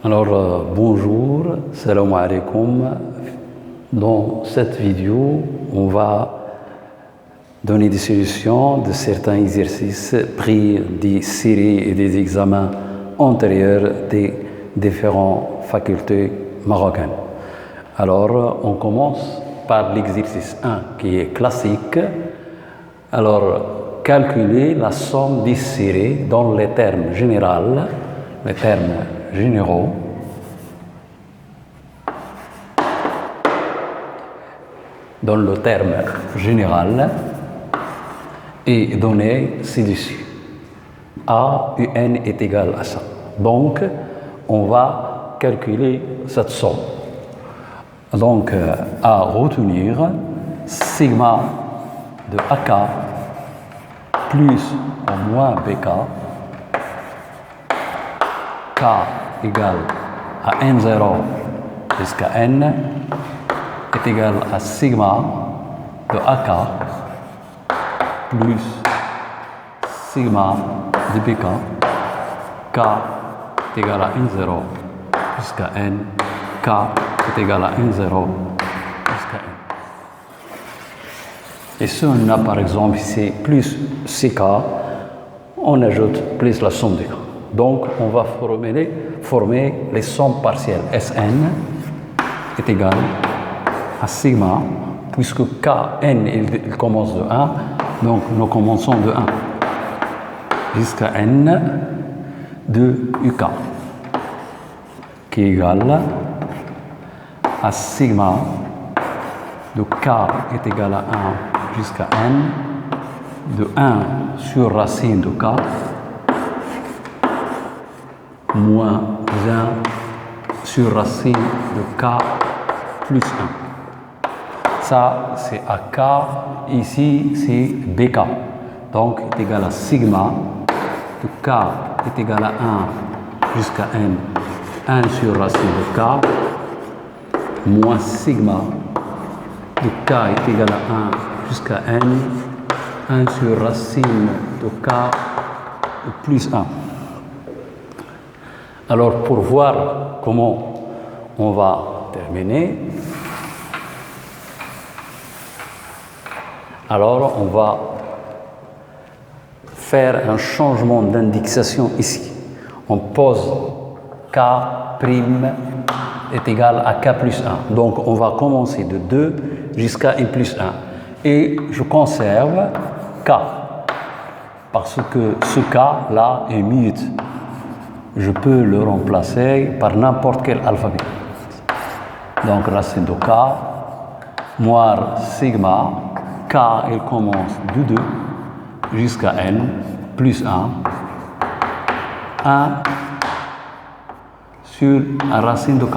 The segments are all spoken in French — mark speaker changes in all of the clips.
Speaker 1: Bonjour, salam alaikum. Dans cette vidéo, on va donner des solutions de certains exercices pris des séries et des examens antérieurs des différentes facultés marocaines. Alors, on commence par l'exercice 1 qui est classique. Alors, calculer la somme des séries dans les termes généraux, les termes généraux. Dans le terme général et donner ci-dessus. A, UN est égal à ça. Donc, on va calculer cette somme. Donc, à retenir, sigma de AK plus ou moins BK, K égale à N0 jusqu'à N est égal à sigma de AK plus sigma de BK, K est égal à N0 jusqu'à N, K est égal à N0 jusqu'à N. Et si on a par exemple ici plus CK, on ajoute plus la somme des K. Donc on va former les sommes partielles. Sn est égal à sigma, puisque Kn il commence de 1, donc nous commençons de 1 jusqu'à N de UK, qui est égal à sigma de K est égal à 1 jusqu'à N de 1 sur racine de K moins 1 sur racine de K plus 1. Ça, c'est AK. Ici, c'est BK. Donc, est égal à sigma de K est égal à 1 jusqu'à N, 1 sur racine de K, moins sigma de K est égal à 1 jusqu'à N, 1 sur racine de K plus 1. Alors, pour voir comment on va terminer, alors on va faire un changement d'indexation ici. On pose K' est égal à K plus 1. Donc, on va commencer de 2 jusqu'à N plus 1. Et je conserve K, parce que ce K-là est mute. Je peux le remplacer par n'importe quel alphabet. Donc, racine de K, moins sigma, K, il commence de 2 jusqu'à N, plus 1, 1 sur la racine de K.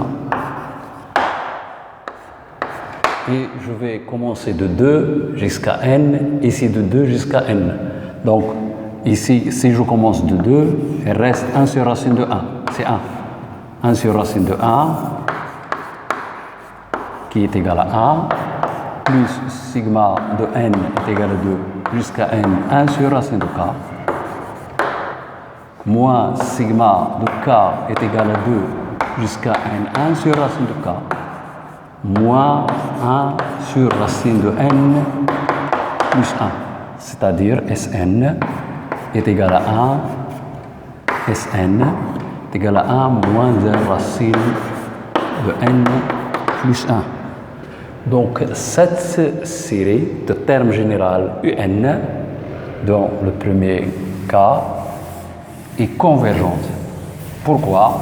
Speaker 1: Et je vais commencer de 2 jusqu'à N, ici de 2 jusqu'à N. Donc, ici, si je commence de 2, il reste 1 sur racine de 1. C'est 1. 1 sur racine de 1, qui est égal à 1, plus sigma de N est égal à 2 jusqu'à N, 1 sur racine de K, moins sigma de K est égal à 2 jusqu'à N, 1 sur racine de K, moins 1 sur racine de N plus 1, c'est-à-dire Sn est égal à 1, Sn est égal à 1 moins 1 racine de N plus 1. Donc, cette série de termes généraux UN, dans le premier cas, est convergente. Pourquoi?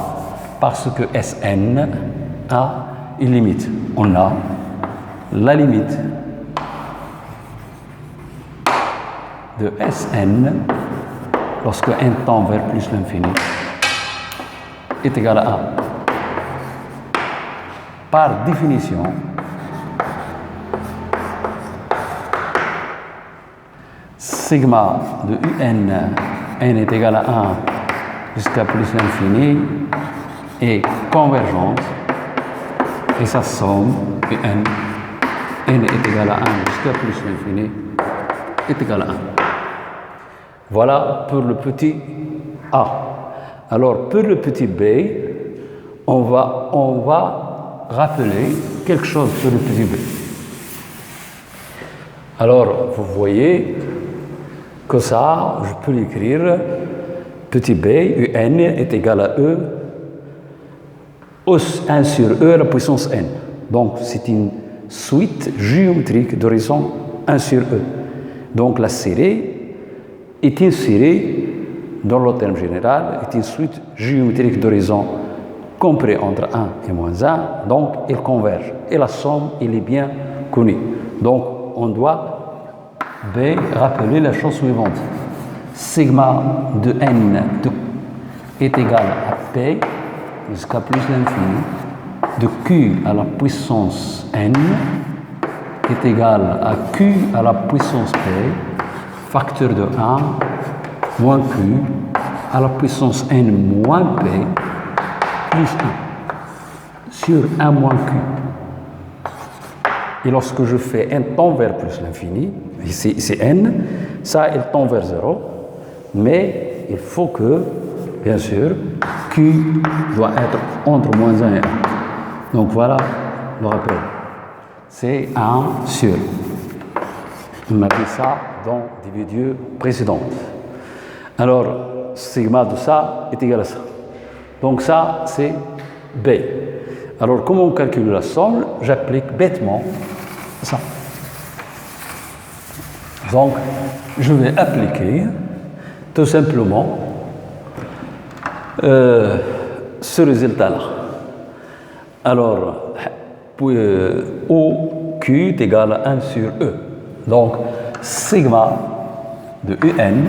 Speaker 1: Parce que Sn a une limite. On a la limite de Sn lorsque n tend vers plus l'infini est égal à 1. Par définition, sigma de UN, n est égal à 1 jusqu'à plus l'infini, est convergente et sa somme UN, n est égal à 1 jusqu'à plus l'infini, est égal à 1. Voilà pour le petit a. Alors, pour le petit b, on va rappeler quelque chose sur le petit b. Alors, vous voyez que ça, je peux l'écrire, petit b, un est égal à e, os 1 sur e à la puissance n. Donc, c'est une suite géométrique d'horizon 1 sur e. Donc, la série est une série, dans le terme général, est une suite géométrique d'horizon compris entre 1 et moins 1, donc ils convergent. Et la somme, il est bien connue. Donc, on doit rappeler la chose suivante. Sigma de n est égal à P jusqu'à plus l'infini de Q à la puissance n est égal à Q à la puissance P facteur de 1 moins Q à la puissance n moins P plus 1 sur 1 moins Q. Et lorsque je fais n tend vers plus l'infini, ici c'est n, ça il tend vers 0, mais il faut que, bien sûr, Q doit être entre moins 1 et 1. Donc voilà le rappel. C'est 1 sur. On a vu ça dans des vidéos précédentes. Alors, sigma de ça est égal à ça. Donc ça, c'est B. Alors, comment on calcule la somme? J'applique bêtement ça. Donc, je vais appliquer tout simplement ce résultat-là. Alors, OQ est égal à 1 sur E. Donc, sigma de UN,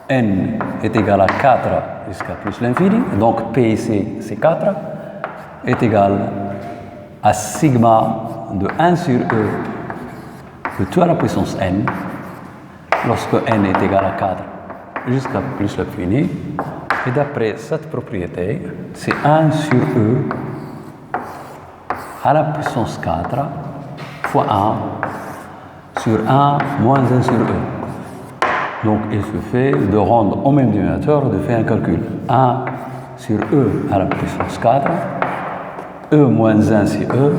Speaker 1: N est égal à 4 jusqu'à plus l'infini, donc P ici c'est 4, est égal à sigma de 1 sur E de tout à la puissance N, lorsque N est égal à 4 jusqu'à plus l'infini. Et d'après cette propriété, c'est 1 sur E à la puissance 4 fois 1 sur 1 moins 1 sur E. Donc, il suffit de rendre au même dénominateur, de faire un calcul. 1 sur E à la puissance 4, E moins 1 c'est E,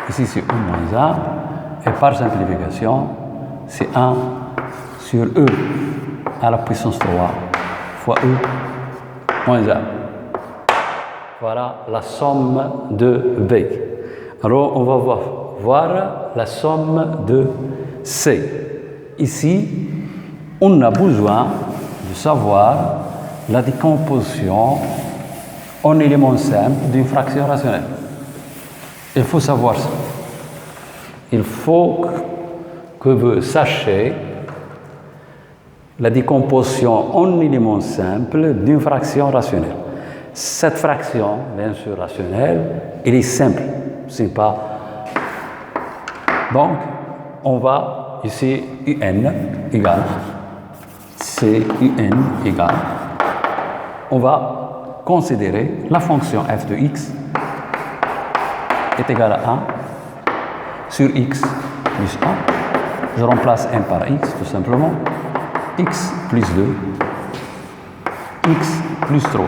Speaker 1: ici c'est E moins 1, et par simplification, c'est 1 sur E à la puissance 3 fois E moins 1. Voilà la somme de B. Alors, on va voir la somme de C. Ici, on a besoin de savoir la décomposition en éléments simples d'une fraction rationnelle. Il faut savoir ça. Il faut que vous sachiez la décomposition en éléments simples d'une fraction rationnelle. Cette fraction, bien sûr rationnelle, elle est simple. C'est pas. Donc, on va ici UN égale C UN égale. On va considérer la fonction f de x est égale à 1 sur x plus 1. Je remplace n par x tout simplement. X plus 2, x plus 3.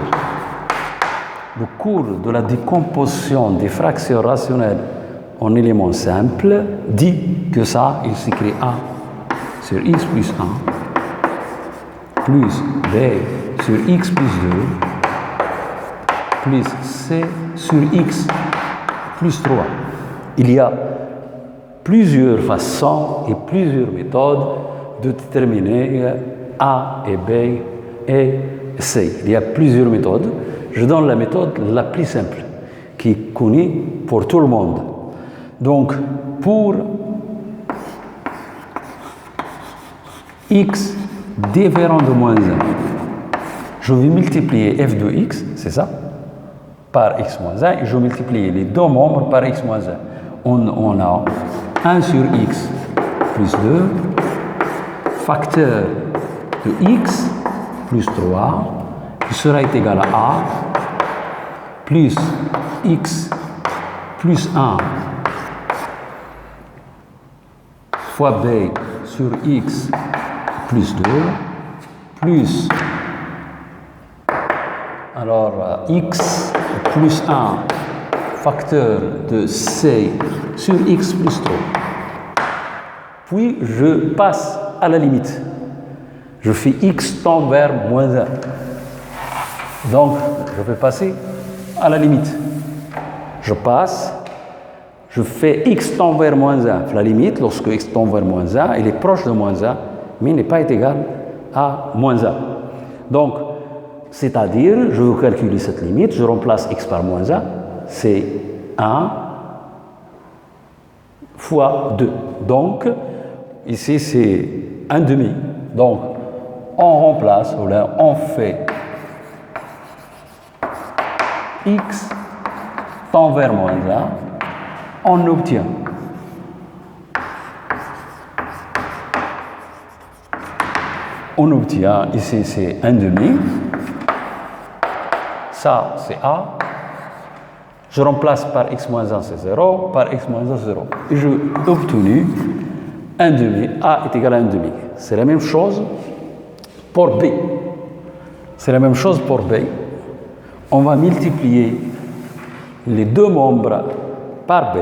Speaker 1: Le cours de la décomposition des fractions rationnelles en éléments simples dit que ça, il s'écrit a sur x plus 1 plus b sur x plus 2 plus c sur x plus 3. Il y a plusieurs façons et plusieurs méthodes de déterminer A et B et C. Il y a plusieurs méthodes. Je donne la méthode la plus simple, qui est connue pour tout le monde. Donc, pour x différent de moins 1, je vais multiplier f de x, c'est ça, par x moins 1, et je vais multiplier les deux membres par x moins 1. On a 1 sur x plus 2, facteur de x plus 3, qui sera égal à a, plus x plus 1 fois b sur x plus 2, plus Alors, x plus 1 facteur de c sur x plus 3. Puis, je passe à la limite. Je fais x tend vers moins 1. Donc, je vais passer à la limite. Je passe, je fais x tend vers moins 1. La limite, lorsque x tend vers moins 1, il est proche de moins 1, mais il n'est pas égal à moins 1. Donc, c'est-à-dire, je veux calculer cette limite, je remplace x par moins 1, c'est 1 fois 2. Donc, ici, c'est 1 demi. Donc, on remplace, ou là, on fait x tend vers moins 1, on obtient ici c'est 1 demi, ça c'est a, je remplace par x moins 1 c'est 0, par x moins 1 c'est 0, et j'ai obtenu 1 demi, a est égal à 1 demi. C'est la même chose pour b. C'est la même chose pour b. On va multiplier les deux membres par b.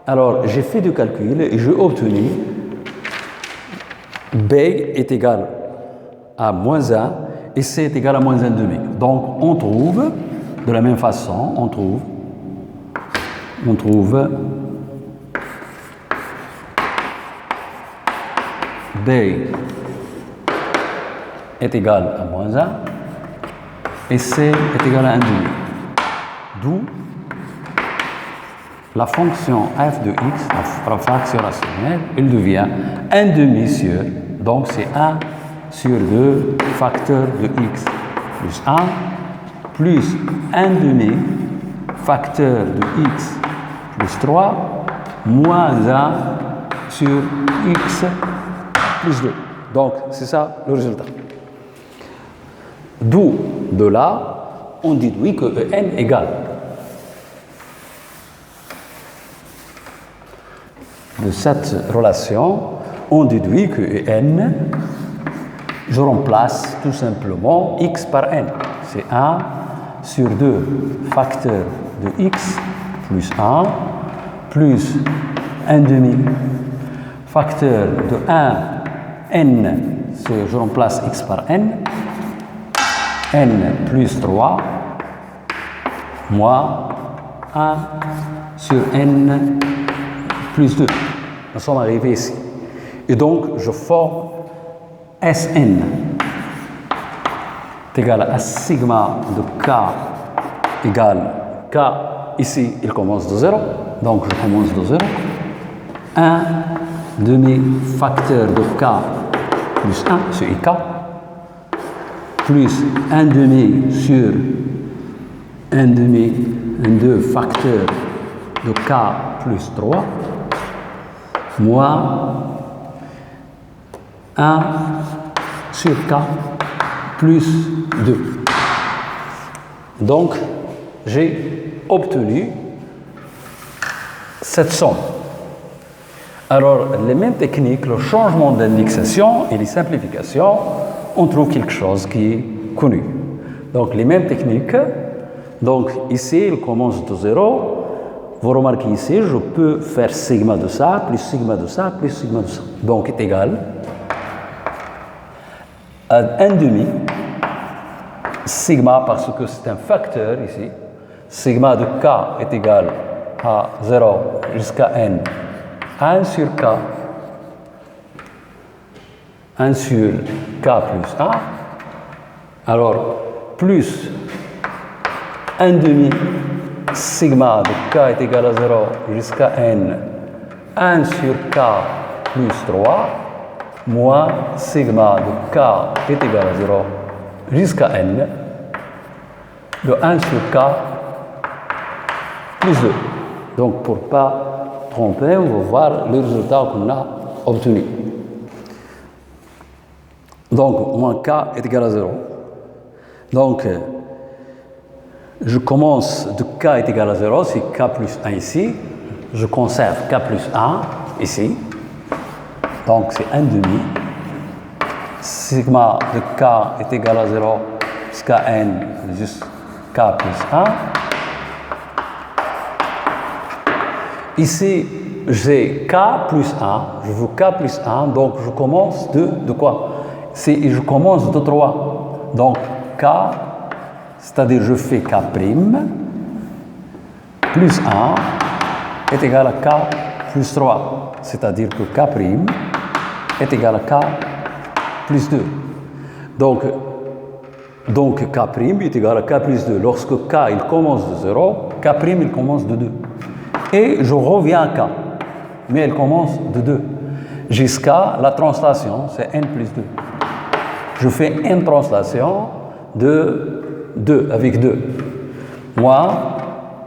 Speaker 1: Alors, j'ai fait du calcul et j'ai obtenu b est égal à moins 1 et c est égal à moins 1 demi. Donc, on trouve, de la même façon, on trouve b est égal à moins 1 et c est égal à 1 demi. D'où la fonction f de x, la fraction rationnelle, elle devient 1 demi sur, donc c'est 1 sur 2 facteur de x plus 1 plus 1 demi facteur de x plus 3 moins 1 sur x plus 2. Donc c'est ça le résultat. D'où, de là, on déduit que En égale de cette relation, on déduit que n, je remplace tout simplement x par n. C'est 1 sur 2 facteur de x plus 1 plus 1 demi facteur de 1 n, je remplace x par n plus 3 moins 1 sur n plus 2. Nous sommes arrivés ici. Et donc, je forme Sn est égal à sigma de k égale k. Ici, il commence de 0. Donc, je commence de 0. 1 demi facteur de k plus 1 sur ik plus 1 demi sur 1 demi 2 facteur de k plus 3 moins 1 sur k plus 2. Donc, j'ai obtenu cette somme. Alors, les mêmes techniques, le changement d'indexation et les simplifications, on trouve quelque chose qui est connu. Donc, les mêmes techniques. Donc, ici, il commence de 0. Vous remarquez ici, je peux faire sigma de ça, plus sigma de ça, plus sigma de ça. Donc, est égal à 1 demi sigma, parce que c'est un facteur ici. Sigma de k est égal à 0 jusqu'à n. 1 sur k, 1 sur k plus 1. Alors, plus 1 demi sigma de k est égal à 0 jusqu'à n, 1 sur k plus 3, moins sigma de k est égal à 0 jusqu'à n, de 1 sur k plus 2. Donc, pour ne pas tromper, on va voir le résultat qu'on a obtenu. Donc, moins k est égal à 0. Donc, je commence de k est égal à 0, c'est k plus 1 ici. Je conserve k plus 1 ici. Donc, c'est 1 demi. Sigma de k est égal à 0 jusqu'à n jusqu'à plus 1. Ici, j'ai k plus 1, je veux k plus 1, donc je commence de quoi? Je commence de 3. Donc k, c'est-à-dire je fais k' plus 1 est égal à k plus 3. C'est-à-dire que k' est égal à k plus 2. Donc k' est égal à k plus 2. Lorsque k il commence de 0, k' il commence de 2. Et je reviens à k, mais elle commence de 2. Jusqu'à la translation, c'est n plus 2. Je fais n translation de 2, avec 2. Moi,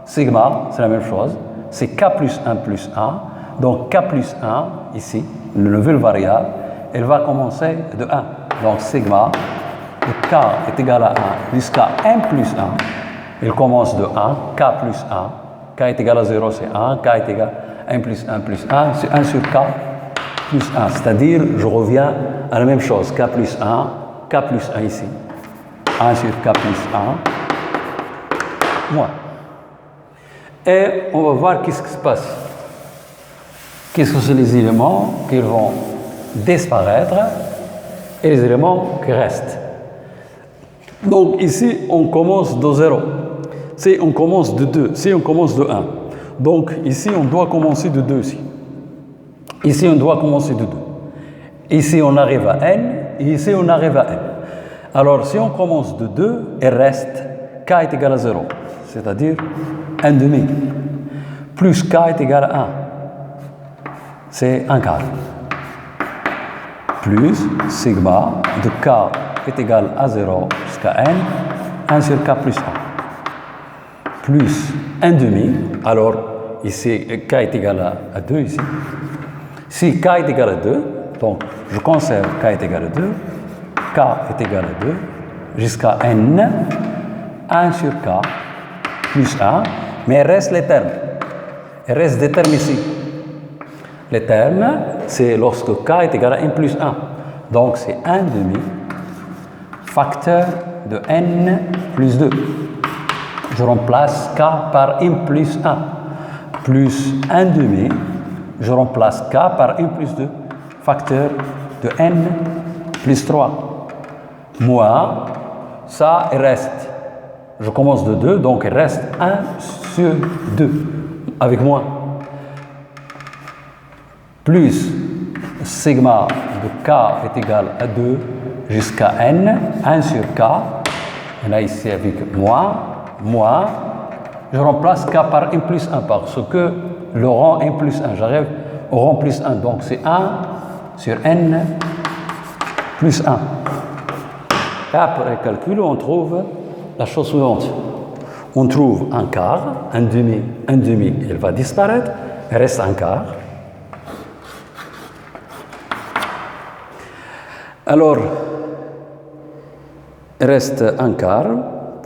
Speaker 1: sigma, c'est la même chose. C'est k plus 1 plus 1. Donc k plus 1, ici, la nouvelle variable, elle va commencer de 1. Donc sigma de k est égal à 1 jusqu'à n plus 1. Elle commence de 1, k plus 1. K est égal à 0, c'est 1. K est égal à 1 plus 1 plus 1, c'est 1 sur k plus 1. C'est-à-dire, je reviens à la même chose. K plus 1, k plus 1 ici. 1 sur k plus 1, moins. Et on va voir qu'est-ce qui se passe. Qu'est-ce que sont les éléments qui vont disparaître et les éléments qui restent. Donc ici, on commence de 0. Si on commence de 2, si on commence de 1. Donc ici, on doit commencer de 2 aussi. Ici, on doit commencer de 2. Ici, on arrive à n, et ici, on arrive à n. Alors, si on commence de 2, il reste k est égal à 0, c'est-à-dire 1 demi, plus k est égal à 1, c'est 1 quart, plus sigma de k est égal à 0 jusqu'à n, 1 sur k plus 1, plus 1 demi, alors ici k est égal à 2 ici. Si k est égal à 2, donc je conserve k est égal à 2, k est égal à 2, jusqu'à n, 1 sur k plus 1, mais il reste les termes. Il reste des termes ici. Les termes, c'est lorsque k est égal à n plus 1. Donc c'est 1 demi facteur de n plus 2. Je remplace k par n plus 1. Plus 1 demi, je remplace k par n plus 2. Facteur de n plus 3. Moins, ça, il reste. Je commence de 2, donc il reste 1 sur 2, avec moins. Plus sigma de k est égal à 2 jusqu'à n, 1 sur k. Et là, ici, avec moins, je remplace k par n plus 1, parce que le rang n plus 1, j'arrive au rang plus 1, donc c'est 1 sur n plus 1. Et après calcul, on trouve la chose suivante. On trouve un quart, un demi, il va disparaître, il reste un quart. Alors, il reste un quart,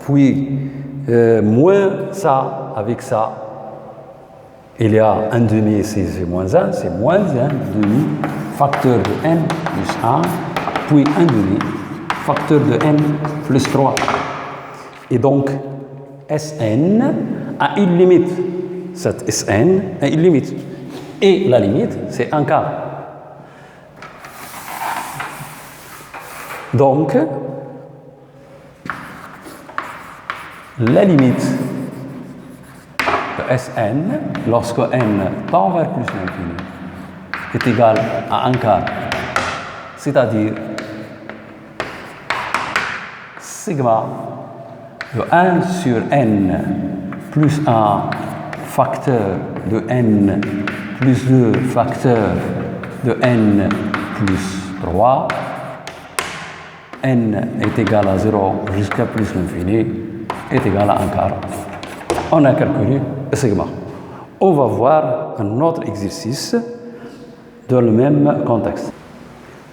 Speaker 1: puis moins ça, avec ça, il y a un demi ici, c'est moins 1, c'est moins 1 demi, facteur de n plus 1, puis un demi, facteur de n plus 3. Et donc, Sn a une limite. Cette Sn a une limite. Et la limite, c'est un quart. Donc, la limite de Sn, lorsque n tend vers plus l'infini, est égale à un quart. C'est-à-dire, sigma de 1 sur n plus 1 facteur de n plus 2 facteur de n plus 3, n est égal à 0 jusqu'à plus l'infini, est égal à un quart. On a calculé le sigma. On va voir un autre exercice dans le même contexte.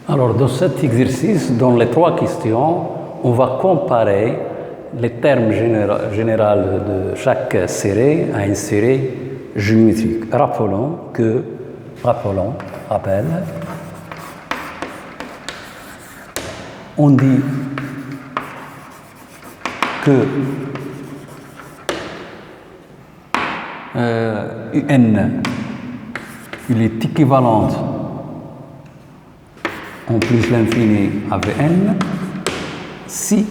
Speaker 1: Alors, dans cet exercice, dans les 3 questions, on va comparer les termes généraux de chaque série à une série géométrique. Rappel, on dit que UN il est équivalent en plus l'infini à Vn si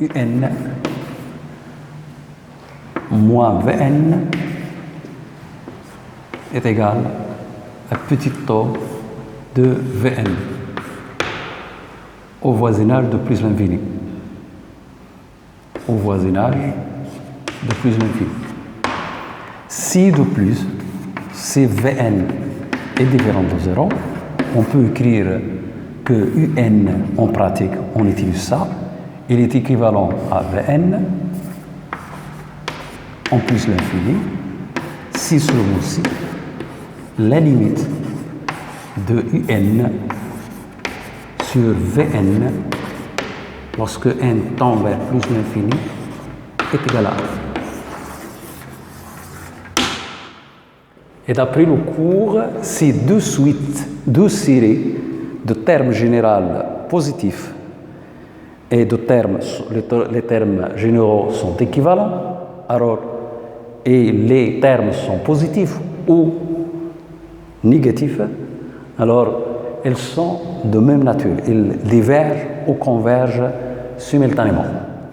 Speaker 1: UN moins Vn est égal à petit taux de Vn au voisinage de plus l'infini. Au voisinage de plus l'infini. Si de plus, si Vn est différent de 0, on peut écrire que Un en pratique, on utilise ça, il est équivalent à Vn en plus l'infini, si seulement si la limite de Un sur Vn lorsque n tend vers plus l'infini est égal à 1. Et d'après le cours, si deux séries de termes généraux positifs et de les termes généraux sont équivalents, alors, et les termes sont positifs ou négatifs, alors elles sont de même nature. Ils divergent ou convergent simultanément.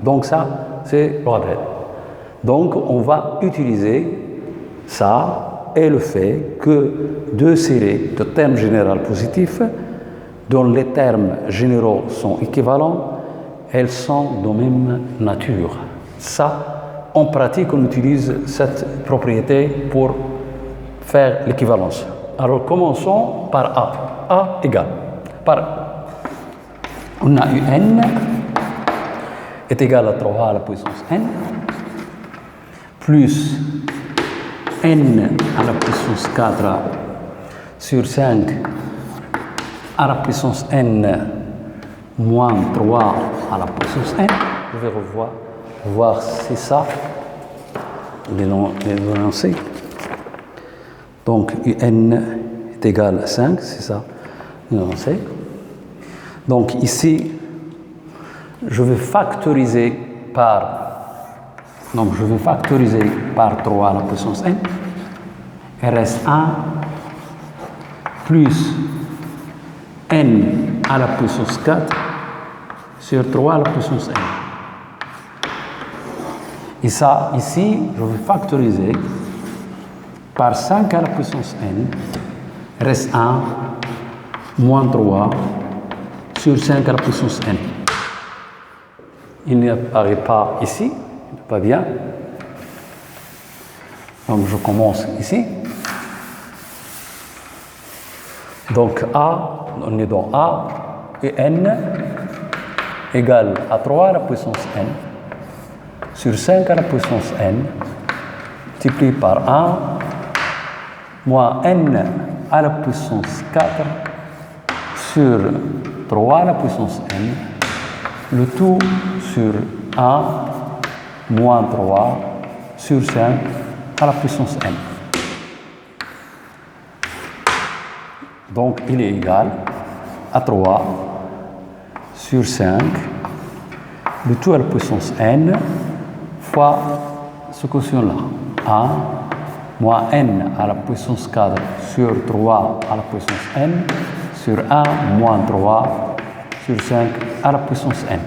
Speaker 1: Donc ça, c'est le rappel. Donc on va utiliser ça et le fait que deux séries de termes généraux positifs dont les termes généraux sont équivalents, elles sont de même nature. Ça, en pratique, on utilise cette propriété pour faire l'équivalence. Alors commençons par A. A égale on a UN est égal à 3 à la puissance n plus n à la puissance 4 sur 5 à la puissance n moins 3 à la puissance n. Je vais voir si ça, les énoncés. Donc UN est égal à 5, c'est ça, l'énoncé. Donc ici, je vais factoriser par 3 à la puissance n. Il reste 1 plus n à la puissance 4 sur 3 à la puissance n. Et ça, ici, je vais factoriser par 5 à la puissance n. Il reste 1 moins 3 sur 5 à la puissance n. Il n'apparaît pas ici, pas bien. Donc je commence ici. Donc A, on est dans A et n égale à 3 à la puissance n sur 5 à la puissance n multiplié par 1 moins n à la puissance 4 sur 3 à la puissance n, le tout sur 1 moins 3 sur 5 à la puissance n. Donc il est égal à 3 sur 5, le tout à la puissance n, fois ce quotient-là, 1 moins n à la puissance 4 sur 3 à la puissance n, sur 1 moins 3 sur 5 à la puissance n.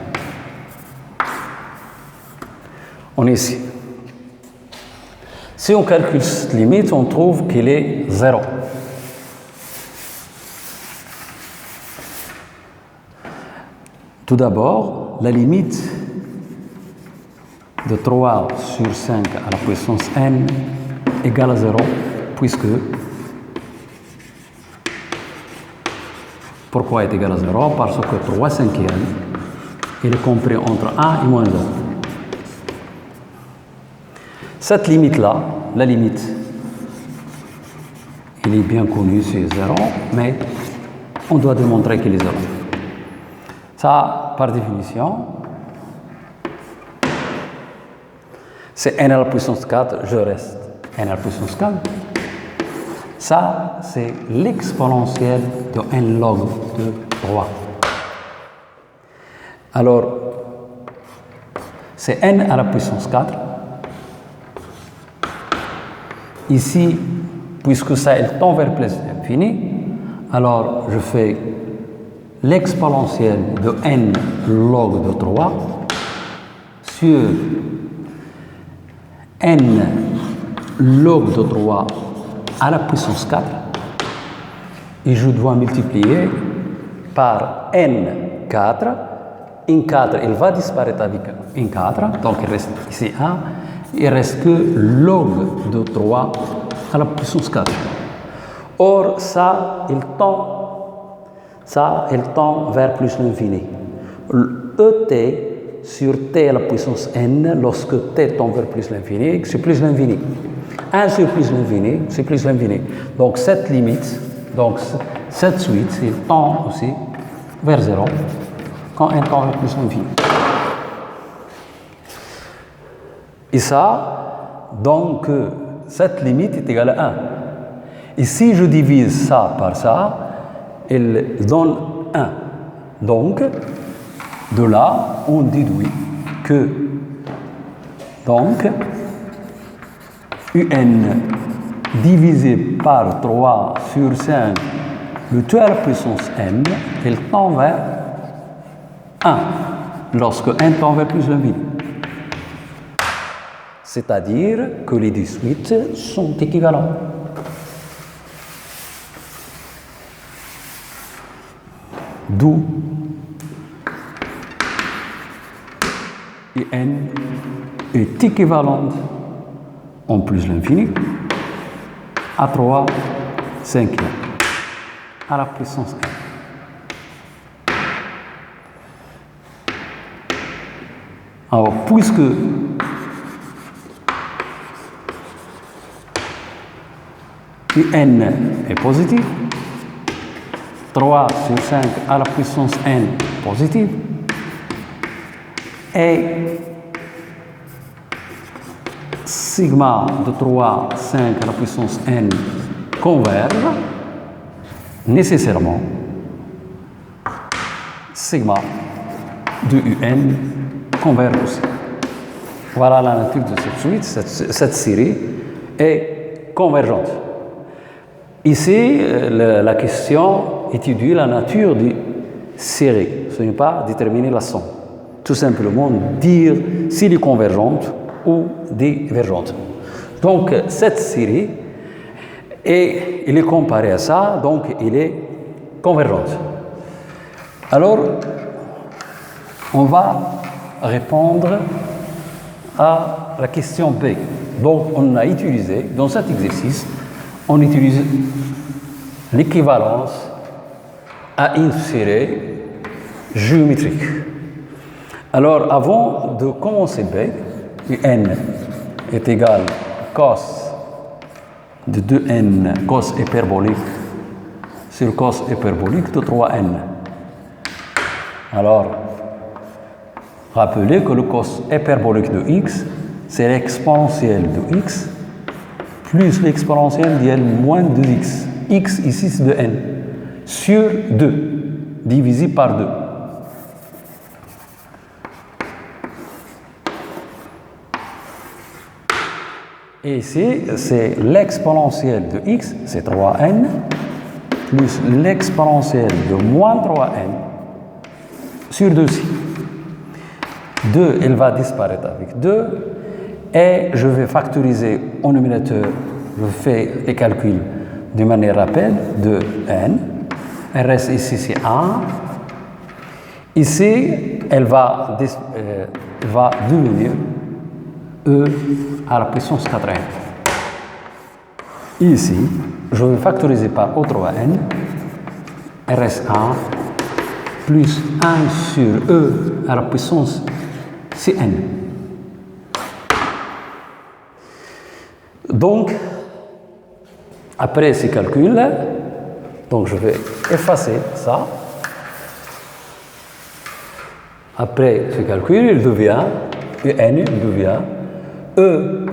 Speaker 1: On est ici. Si on calcule cette limite, on trouve qu'il est 0. Tout d'abord, la limite de 3 sur 5 à la puissance n égale à 0, puisque... Pourquoi est égal à 0? Parce que 3 cinquièmes, il est compris entre 1 et moins 0. Cette limite-là, la limite, il est bien connu, c'est 0, mais on doit démontrer qu'il est 0. Ça, par définition, c'est n à la puissance 4, je reste n à la puissance 4. Ça, c'est l'exponentielle de n log de 3. Alors, c'est n à la puissance 4. Ici, puisque ça il tend vers plus l'infini, alors je fais l'exponentielle de n log de 3 sur n log de 3 à la puissance 4 et je dois multiplier par n4. n4, il va disparaître avec n4, donc il reste ici 1, il reste que log de 3 à la puissance 4. Or, ça, il tend vers plus l'infini. Et sur t à la puissance n, lorsque t tend vers plus l'infini, c'est plus l'infini. 1 sur plus l'infini, c'est plus l'infini. Donc, cette limite, donc cette suite, il tend aussi vers 0 quand n tend vers plus l'infini. Et ça, donc, cette limite est égale à 1. Et si je divise ça par ça, il donne 1. Donc, de là, on déduit que, donc, un divisé par 3 sur 5, le tout à la puissance n, il tend vers 1, lorsque n tend vers plus l'infini. C'est-à-dire que les 18 sont équivalents. D'où n est équivalente en plus l'infini à 3 cinquièmes à la puissance n. Alors, puisque n est positif, 3 sur 5 à la puissance n positive, et sigma de 3, 5 à la puissance n converge, nécessairement, sigma de un converge aussi. Voilà la nature de cette suite, cette série est convergente. Ici, la question étudie la nature de série, ce n'est pas déterminer la somme. Tout simplement dire s'il est convergente ou divergente. Donc, cette série, il est comparé à ça, donc il est convergente. Alors, on va répondre à la question B. Donc, on a utilisé, dans cet exercice, on utilise l'équivalence à une série géométrique. Alors, avant de commencer B, n est égal à cos de 2n, cos hyperbolique sur cos hyperbolique de 3n. Alors, rappelez que le cos hyperbolique de x, c'est l'exponentielle de x plus l'exponentielle d'l moins 2x. X ici, c'est de n sur 2, divisé par 2. Et ici, c'est l'exponentielle de x, c'est 3n, plus l'exponentielle de moins 3n sur 2ci. 2, elle va disparaître avec 2, et je vais factoriser au numérateur, je fais les calculs de manière rapide, de n, elle reste ici, c'est 1. Ici, elle va devenir e à la puissance 4n. Ici, je vais factoriser par O3n, elle reste 1, plus 1 sur e à la puissance cn. Donc, après ces calculs, donc je vais effacer ça. Après ce calcul, il devient, n devient e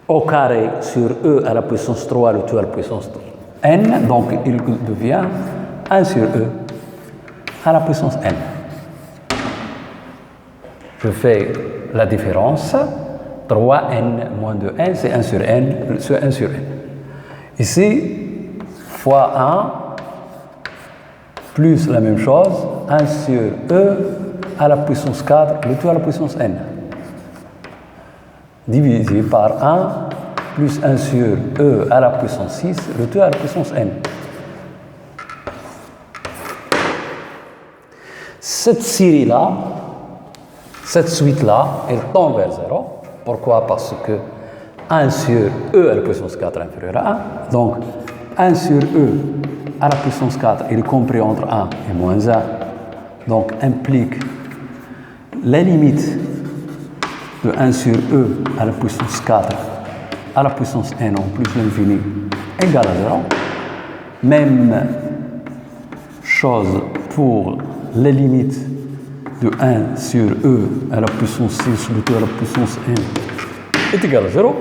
Speaker 1: au carré sur e à la puissance 3, le tout à la puissance n, donc il devient 1 sur e à la puissance n. je fais la différence. 3n moins 2n, c'est 1 sur n, c'est 1 sur n. Ici, fois 1, plus la même chose, 1 sur e à la puissance 4, le tout à la puissance n. Divisé par 1, plus 1 sur e à la puissance 6, le tout à la puissance n. Cette série-là, cette suite-là, elle tend vers 0. Pourquoi? Parce que 1 sur e à la puissance 4 inférieur à 1. Donc, 1 sur e à la puissance 4, il est compris entre 1 et moins 1. Donc, implique la limite de 1 sur e à la puissance 4 à la puissance n en plus l'infini égale à 0. Même chose pour la limite de 1 sur e à la puissance 6, le tout à la puissance n est égal à 0.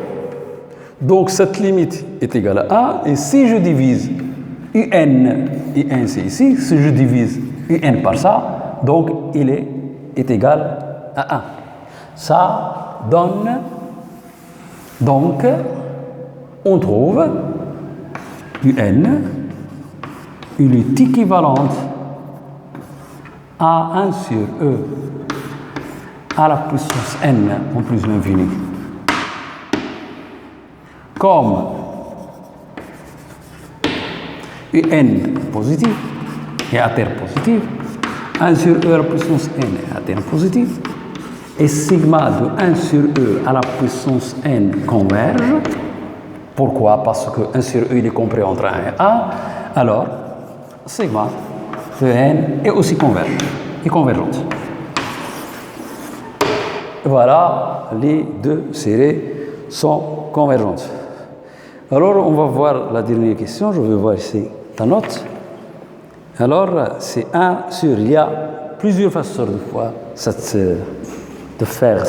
Speaker 1: Donc cette limite est égale à 1. Et si je divise un c'est ici, si je divise un par ça, donc il est égal à 1. Ça donne, donc on trouve un, il est équivalente à 1 sur e à la puissance n en plus l'infini. Comme un positif et à terme positif, 1 sur e à la puissance n est à terme positif, et sigma de 1 sur e à la puissance n converge. Pourquoi? Parce que 1 sur e il est compris entre 1 et 1, alors sigma de n est aussi convergente. Voilà, les deux séries sont convergentes. Alors, on va voir la dernière question. Je vais voir ici ta note. Alors, c'est 1 sur... Il y a plusieurs façons de voir de faire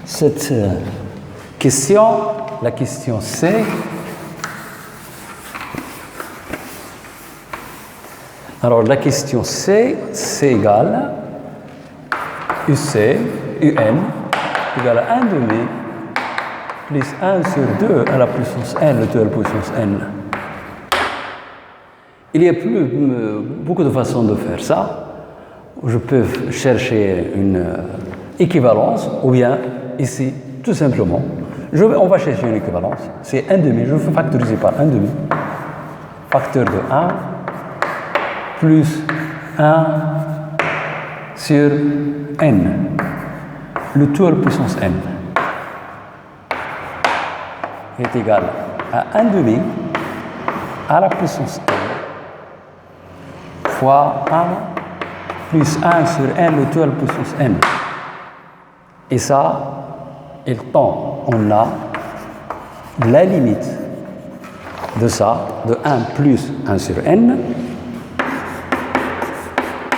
Speaker 1: cette question. La question C. Alors, la question C, c'est égal UC, UN, égale à 1 demi, plus 1 sur 2 à la puissance n, le tout à la puissance n. Il y a beaucoup de façons de faire ça. Je peux chercher une équivalence, ou bien ici, tout simplement, on va chercher une équivalence. C'est 1 demi, je vais factoriser par 1 demi, facteur de 1, plus 1 sur n, le tout à la puissance n, est égal à 1 demi à la puissance n fois 1 plus 1 sur n, le tout à la puissance n. Et ça, il tend, on a la limite de ça, de 1 plus 1 sur n.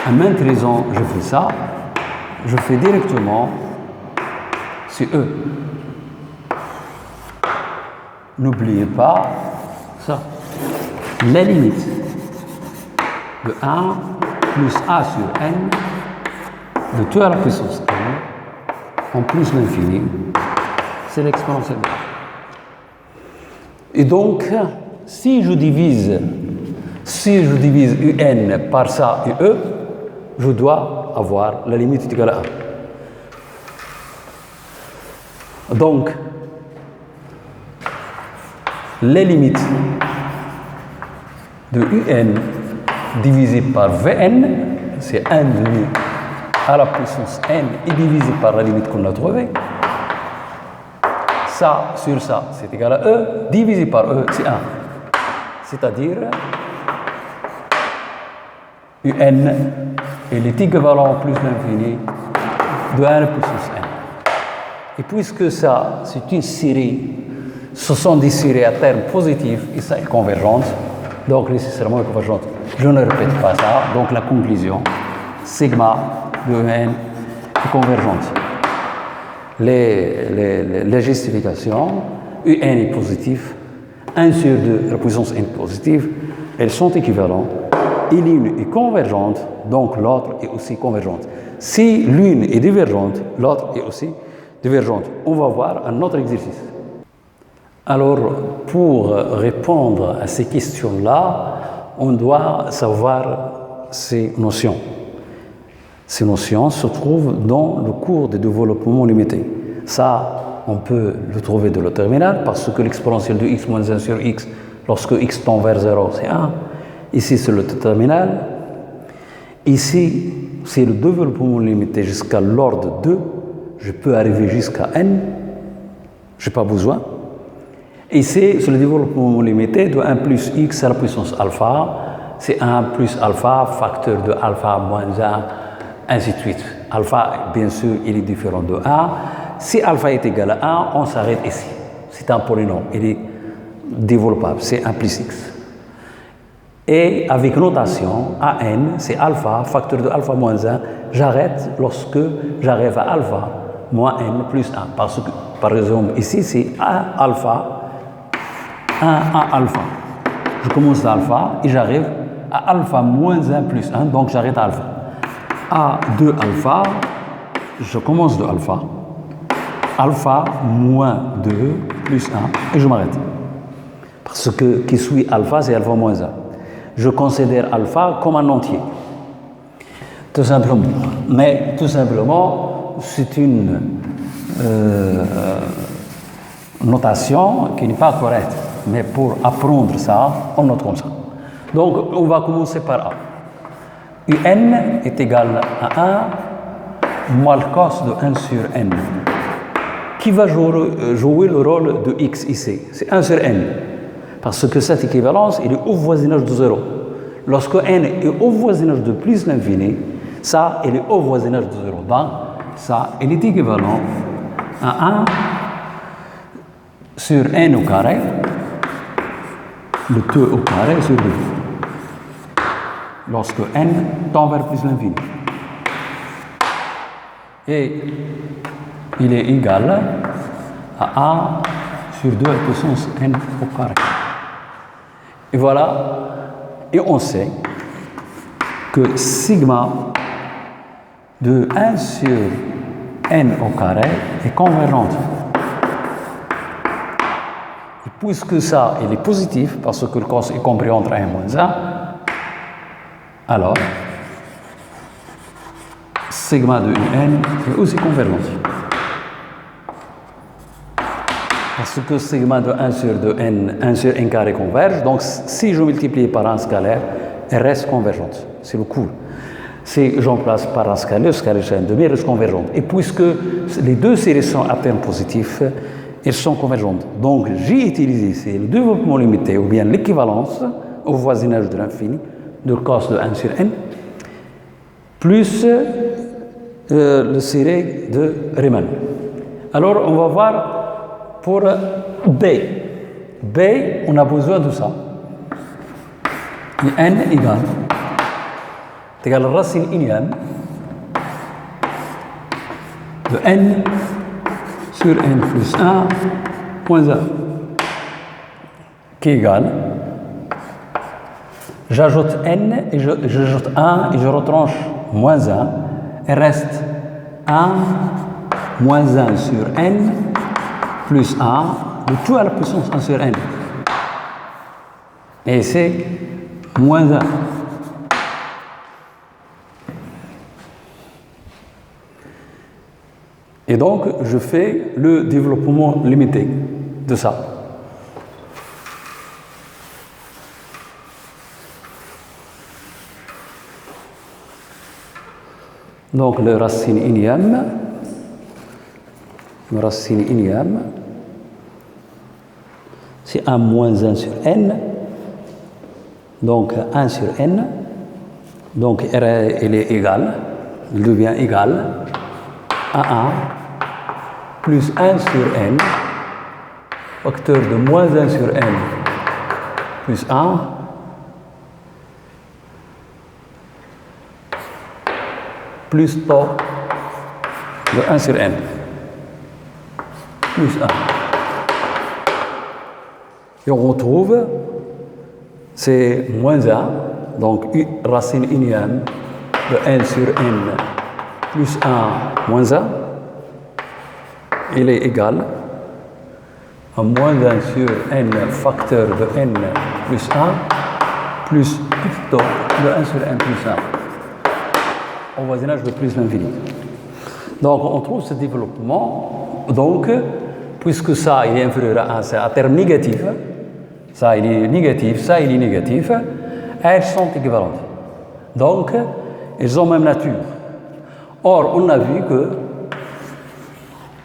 Speaker 1: À maintes raisons, je fais ça. Je fais directement sur E. N'oubliez pas ça. La limite de 1 plus A sur n, de tout à la puissance n, en plus l'infini, c'est l'exponentielle. Et donc, si je divise UN par ça et E, je dois avoir la limite égale à 1. Donc, les limites de UN divisé par Vn, c'est 1 demi à la puissance n et divisé par la limite qu'on a trouvée. Ça sur ça, c'est égal à E, divisé par E, c'est 1. C'est-à-dire, UN est équivalent plus l'infini de 1 à la puissance n. Et puisque ça, c'est une série, ce sont des séries à terme positif, et ça est convergente, donc nécessairement convergente. Je ne répète pas ça, donc la conclusion, sigma de n est convergente. Les justifications, UN est positif, 1 sur 2, la puissance n positive, elles sont équivalentes, et l'une est convergente, donc l'autre est aussi convergente. Si l'une est divergente, l'autre est aussi divergente. On va voir un autre exercice. Alors, pour répondre à ces questions-là, on doit savoir ces notions. Ces notions se trouvent dans le cours de développement limité. Ça, on peut le trouver dans le terminal parce que l'exponentielle de x moins 1 sur x, lorsque x tend vers 0, c'est 1. Ici, c'est le terminal. Ici, c'est le développement limité jusqu'à l'ordre 2. Je peux arriver jusqu'à n. Je n'ai pas besoin. Ici, c'est le développement limité de 1 plus x à la puissance alpha. C'est 1 plus alpha, facteur de alpha moins 1, ainsi de suite. Alpha, bien sûr, il est différent de 1. Si alpha est égal à 1, on s'arrête ici. C'est un polynôme, il est développable, c'est 1 plus x. Et avec notation, an, c'est alpha, facteur de alpha moins 1. J'arrête lorsque j'arrive à alpha moins n plus 1. Parce que, par exemple, ici, c'est 1 alpha, 1 à alpha. Je commence à alpha et j'arrive à alpha moins 1 plus 1, donc j'arrête à alpha. À 2 alpha, je commence de alpha. Alpha moins 2 plus 1 et je m'arrête. Parce que qui suit alpha, c'est alpha moins 1. Je considère alpha comme un entier. Tout simplement. Mais tout simplement, c'est une notation qui n'est pas correcte. Mais pour apprendre ça, on note comme ça. Donc, on va commencer par A. Un est égal à 1 moins le cos de 1 sur n. Qui va jouer le rôle de x ici? C'est 1 sur n. Parce que cette équivalence, il est au voisinage de 0. Lorsque n est au voisinage de plus l'infini, ça, il est au voisinage de 0. Donc, ça, il est équivalent à 1 sur n au carré, le 2 au carré sur 2. Lorsque n tend vers plus l'infini. Et il est égal à 1 sur 2 à la puissance n au carré. Et voilà, et on sait que sigma de 1 sur n au carré est convergente. Et puisque ça, il est positif, parce que le cos est compris entre 1 et moins 1, alors, sigma de n est aussi convergente. Parce que sigma de 1 sur 2n, 1 sur n carré converge, donc si je multiplie par un scalaire, elle reste convergente. C'est le cool. Si j'emplace par un scalaire, le scalaire chaîne demi reste convergente. Et puisque les deux séries sont à terme positif, elles sont convergentes. Donc j'ai utilisé ici le développement limité ou bien l'équivalence au voisinage de l'infini de cos de 1 sur n, plus le série de Riemann. Alors, on va voir pour B. B, on a besoin de ça. Et n égale racine unième de n sur n plus 1 moins 1 qui est égal. J'ajoute n et j'ajoute 1 et je retranche moins 1. Il reste 1 moins 1 sur n plus 1, le tout à la puissance 1 sur n. Et c'est moins 1. Et donc, je fais le développement limité de ça. Donc, le racine unième, c'est 1 moins 1 sur n, donc 1 sur n, donc il est égal, il devient égal à 1 plus 1 sur n, facteur de moins 1 sur n plus 1, plus tau de 1 sur n, plus 1. Et on retrouve, c'est moins 1, donc racine unième de n sur n plus 1 moins 1, il est égal à moins 1 sur n facteur de n plus 1 plus petit taux de 1 sur n plus 1 au voisinage de plus l'infini. Donc on trouve ce développement, donc puisque ça il est inférieur à 1, c'est un terme négatif, ça il est négatif, ça il est négatif, elles sont équivalentes. Donc elles ont même nature. Or on a vu que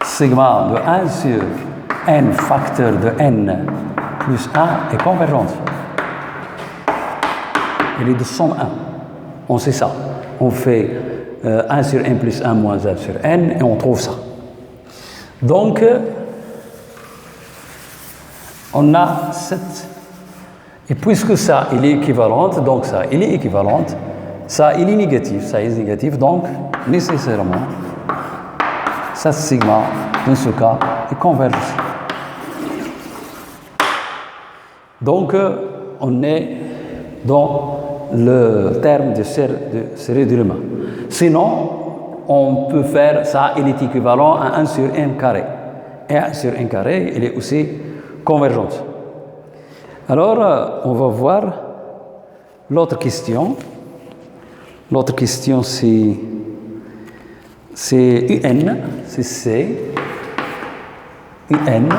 Speaker 1: sigma de 1 sur n facteur de n plus 1 est convergente. Elle est de somme 1. On sait ça. On fait 1 sur n plus 1 moins 1 sur n et on trouve ça. Donc, on a cette... Et puisque ça, il est équivalente, donc ça, il est équivalente, ça, il est négatif, ça est négatif, donc, nécessairement, ça sigma, dans ce cas, est converge. Donc, on est dans le terme de série de Riemann. Sinon, on peut faire ça, il est équivalent à 1 sur n carré. Et 1 sur n carré, il est aussi convergente. Alors, on va voir l'autre question. L'autre question, c'est un, c'est c, un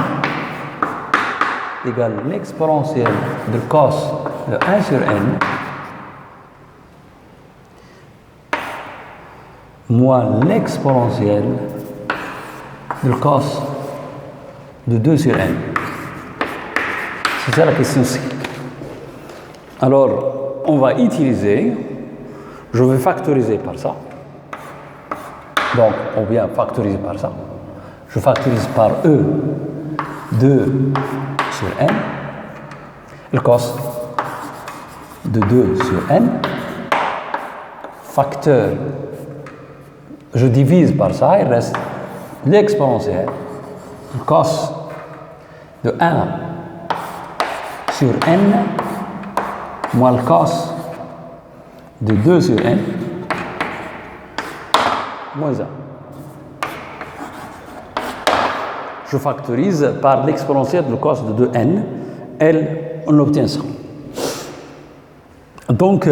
Speaker 1: égale l'exponentielle de cos de 1 sur n moins l'exponentielle de cos de 2 sur n. C'est ça la question C. Alors, on va utiliser, je vais factoriser par ça. Donc, on vient factoriser par ça. Je factorise par E 2 sur n, le cos de 2 sur n, facteur, je divise par ça, il reste l'exponentielle, le cos de 1 sur n, moins le cos de 2 sur n, moins 1. Je factorise par l'exponentielle de cos de 2n, on obtient ça. Donc,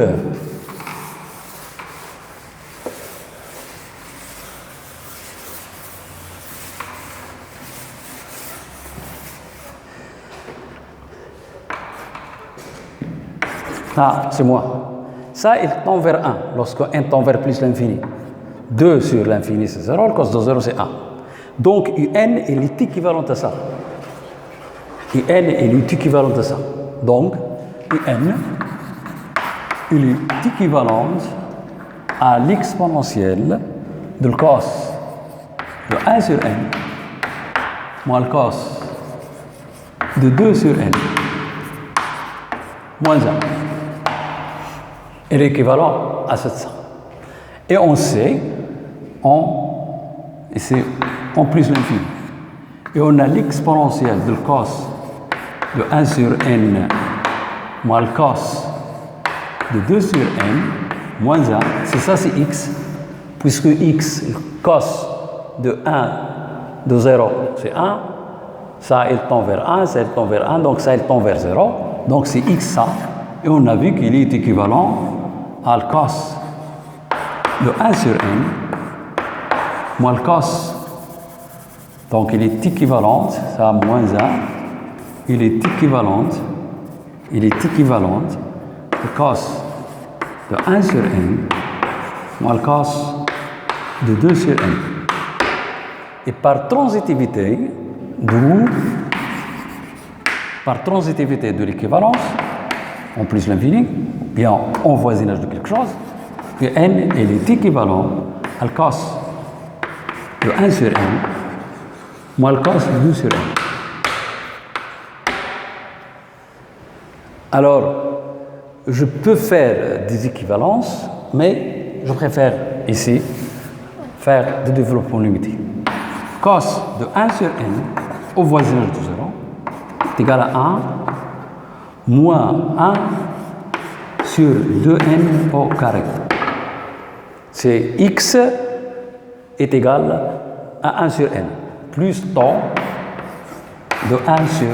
Speaker 1: ça, c'est moi. Ça, il tend vers 1, lorsque n tend vers plus l'infini. 2 sur l'infini, c'est 0, le cos de 0, c'est 1. Donc, UN est équivalent à ça. UN est équivalent à ça. Donc, UN il est équivalent à l'exponentielle de le cos de 1 sur n moins le cos de 2 sur n moins 1. Il est équivalent à 700. Et on sait, et c'est en plus l'infini. Et on a l'exponentielle de le cos de 1 sur n moins le cos de 2 sur n moins 1. C'est ça, c'est x. Puisque x, le cos de 1 de 0, c'est 1. Ça, il tend vers 1, ça, il tend vers 1. Donc, ça, il tend vers 0. Donc, c'est x ça. Et on a vu qu'il est équivalent à le cos de 1 sur n moins le cos. Donc, il est équivalent, ça moins 1, il est équivalent, le cos de 1 sur n moins le cos de 2 sur n. Et par transitivité de l'équivalence, en plus l'infini, bien en voisinage de quelque chose, que n est équivalent à le cos de 1 sur n moins le cos de 2 sur n. Alors, je peux faire des équivalences, mais je préfère ici faire des développements limités. Cos de 1 sur n au voisinage de 0 est égal à 1 moins 1 sur 2n au carré. C'est x est égal à 1 sur n, plus taux de 1 sur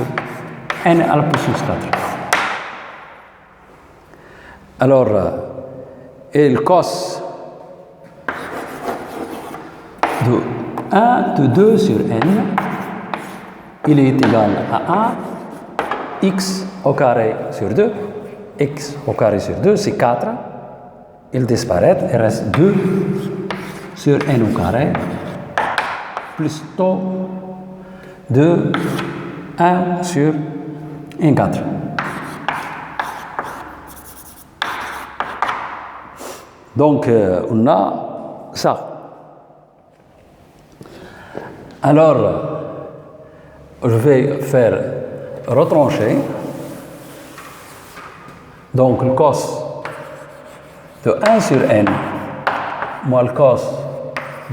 Speaker 1: n à la puissance 4. Alors, et le cos de 2 sur n, il est égal à 1, x au carré sur 2, x au carré sur 2, c'est 4, il disparaît, il reste 2 sur n au carré, plus taux de 1 sur n 4. Donc, on a ça. Alors, je vais faire retrancher. Donc, le cos de 1 sur n moins le cos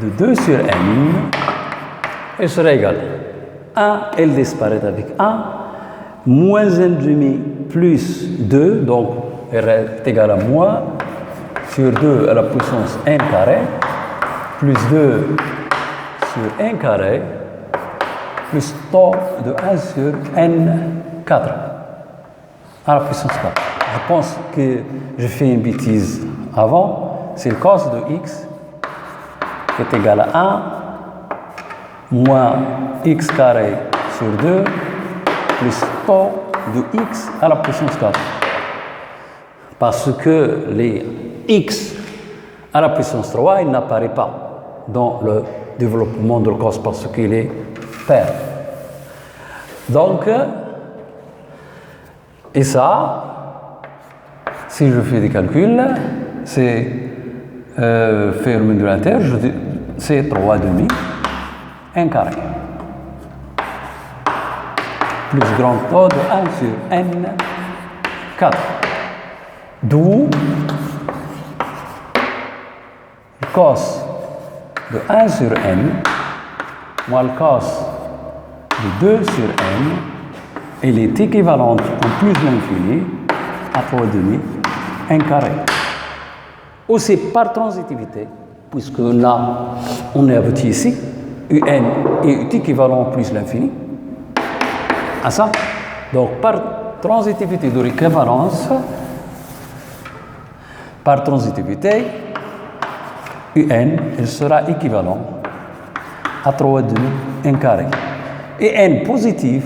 Speaker 1: de 2 sur n, il sera égal à 1, elle disparaît avec 1, moins 1,5 plus 2, donc elle est égale à moins sur 2 à la puissance n carré, plus 2 sur n carré, plus taux de 1 sur n 4 à la puissance 4. Je pense que j'ai fait une bêtise avant, c'est le cos de x qui est égal à 1 moins x carré sur 2 plus taux de x à la puissance 4. Parce que les x à la puissance 3, il n'apparaît pas dans le développement de le cos parce qu'il est pair. Donc, et ça, si je fais des calculs, c'est faire le modulateur, c'est 3,5 n carré. Plus grand taux de 1 sur n 4. D'où le cos de 1 sur n moins le cos de 2 sur n, elle est équivalente en plus l'infini à 3,5 n carré. Aussi par transitivité, puisque là, on est abouti ici, un est équivalent plus l'infini à ça. Donc, par transitivité de l'équivalence, par transitivité, un il sera équivalent à 3,5 n carré. Et n positif,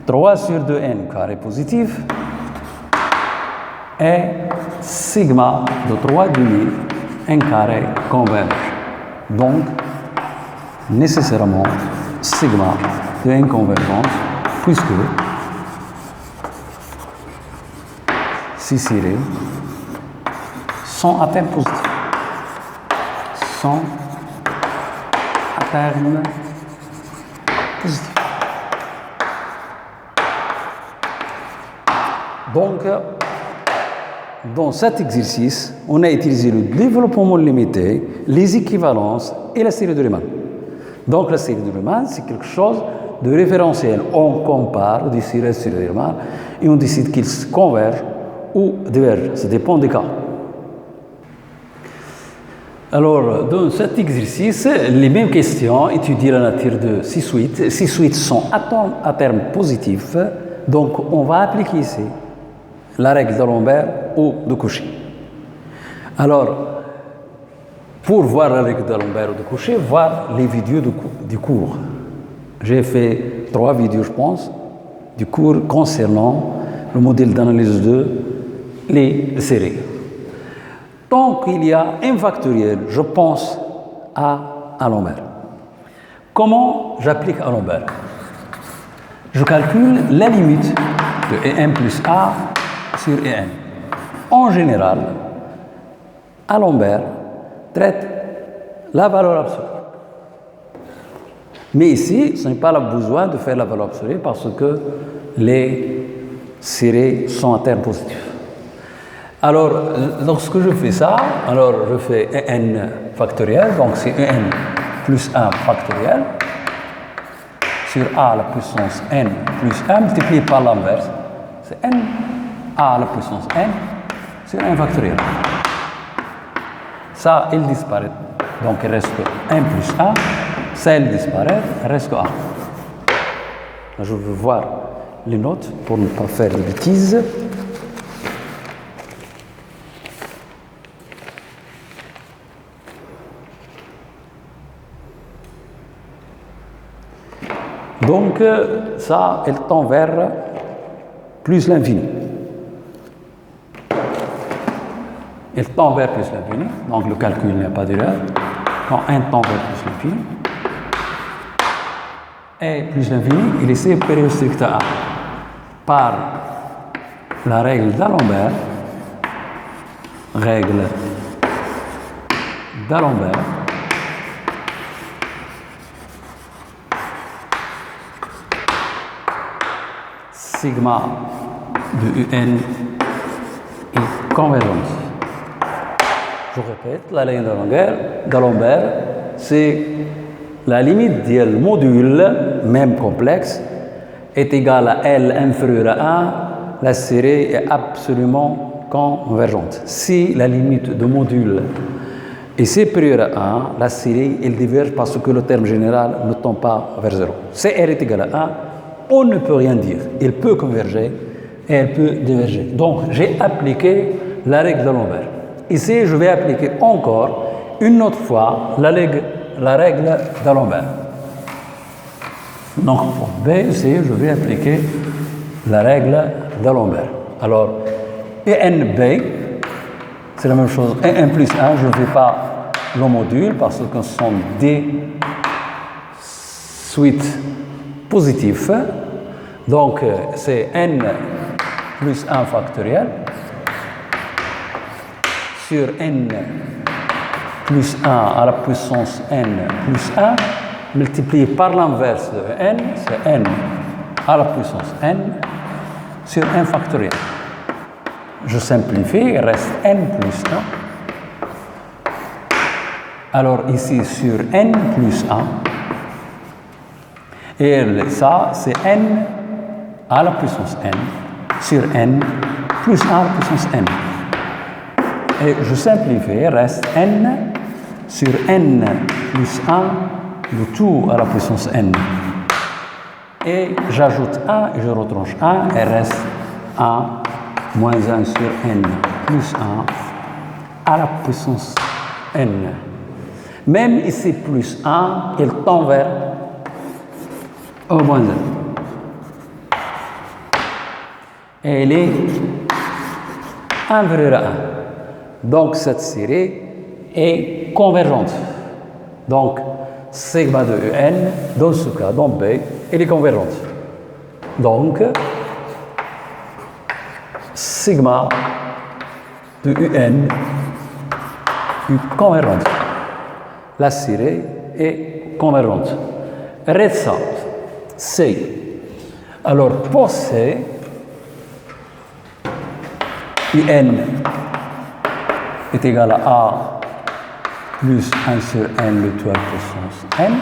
Speaker 1: 3 sur 2n carré positif, est sigma de 3,5 n carré converge. Donc, nécessairement, sigma de n convergence, puisque ces séries sont à terme positif. Sont à terme positif. Donc, dans cet exercice, on a utilisé le développement limité, les équivalences et la série de Riemann. Donc, la série de Riemann, c'est quelque chose de référentiel. On compare des séries de Riemann et on décide qu'ils convergent ou divergent. Ça dépend des cas. Alors, dans cet exercice, les mêmes questions, étudier la nature de 6 suites. 6 suites sont à terme positif, donc on va appliquer ici la règle d'Alembert ou de Cauchy. Alors, pour voir la règle d'Alembert ou de Cauchy, voir les vidéos du cours. J'ai fait 3 vidéos, je pense, du cours concernant le modèle d'analyse de les séries. Donc, il y a un factoriel, je pense à Alembert. Comment j'applique Alembert? Je calcule la limite de En plus A sur En. En général, Alembert traite la valeur absolue. Mais ici, ce n'est pas le besoin de faire la valeur absolue parce que les séries sont à terme positif. Alors, lorsque je fais ça, alors je fais En factoriel, donc c'est En plus 1 factoriel sur A à la puissance N plus 1 multiplié par l'inverse. C'est N A à la puissance N sur 1 factoriel. Ça, il disparaît. Donc, il reste 1 plus A. Ça, il disparaît, il reste A. Je veux voir les notes pour ne pas faire de bêtises. Donc, ça, elle tend vers plus l'infini. Elle tend vers plus l'infini, donc le calcul n'est pas d'erreur. Quand 1 tend vers plus l'infini, et plus l'infini, il est séparé strict A par la règle d'Alembert, sigma de UN est convergente. Je répète, la ligne d'Alembert, c'est la limite du module, même complexe, est égale à L inférieur à 1, la série est absolument convergente. Si la limite de module est supérieure à 1, la série elle diverge parce que le terme général ne tend pas vers 0. Si R est égal à 1, on ne peut rien dire. Elle peut converger et elle peut diverger. Donc, j'ai appliqué la règle d'Alembert. Ici, je vais appliquer encore une autre fois la règle d'Alembert. Donc, pour B, ici, je vais appliquer la règle d'Alembert. Alors, ENB, c'est la même chose. N plus 1, je ne fais pas le module parce que ce sont des suites positifs. Donc, c'est N plus 1 factoriel sur N plus 1 à la puissance N plus 1 multiplié par l'inverse de N, c'est N à la puissance N sur 1 factoriel. Je simplifie, il reste N plus 1. Alors ici sur N plus 1, et ça c'est N à la puissance N sur N plus 1 à la puissance N. Et je simplifie, il reste N sur N plus 1, le tout à la puissance N. Et j'ajoute 1 et je retranche 1 et reste 1 moins 1 sur N plus 1 à la puissance N. Même ici plus 1, il tend vers 1 moins 1. Et il est inférieur à 1. Donc, cette série est convergente. Donc, sigma de UN, dans ce cas, dans B, elle est convergente. Donc, sigma de UN est convergente. La série est convergente. Reste C. Alors, pour C, UN est égal à A plus 1 sur N, le tout à puissance N,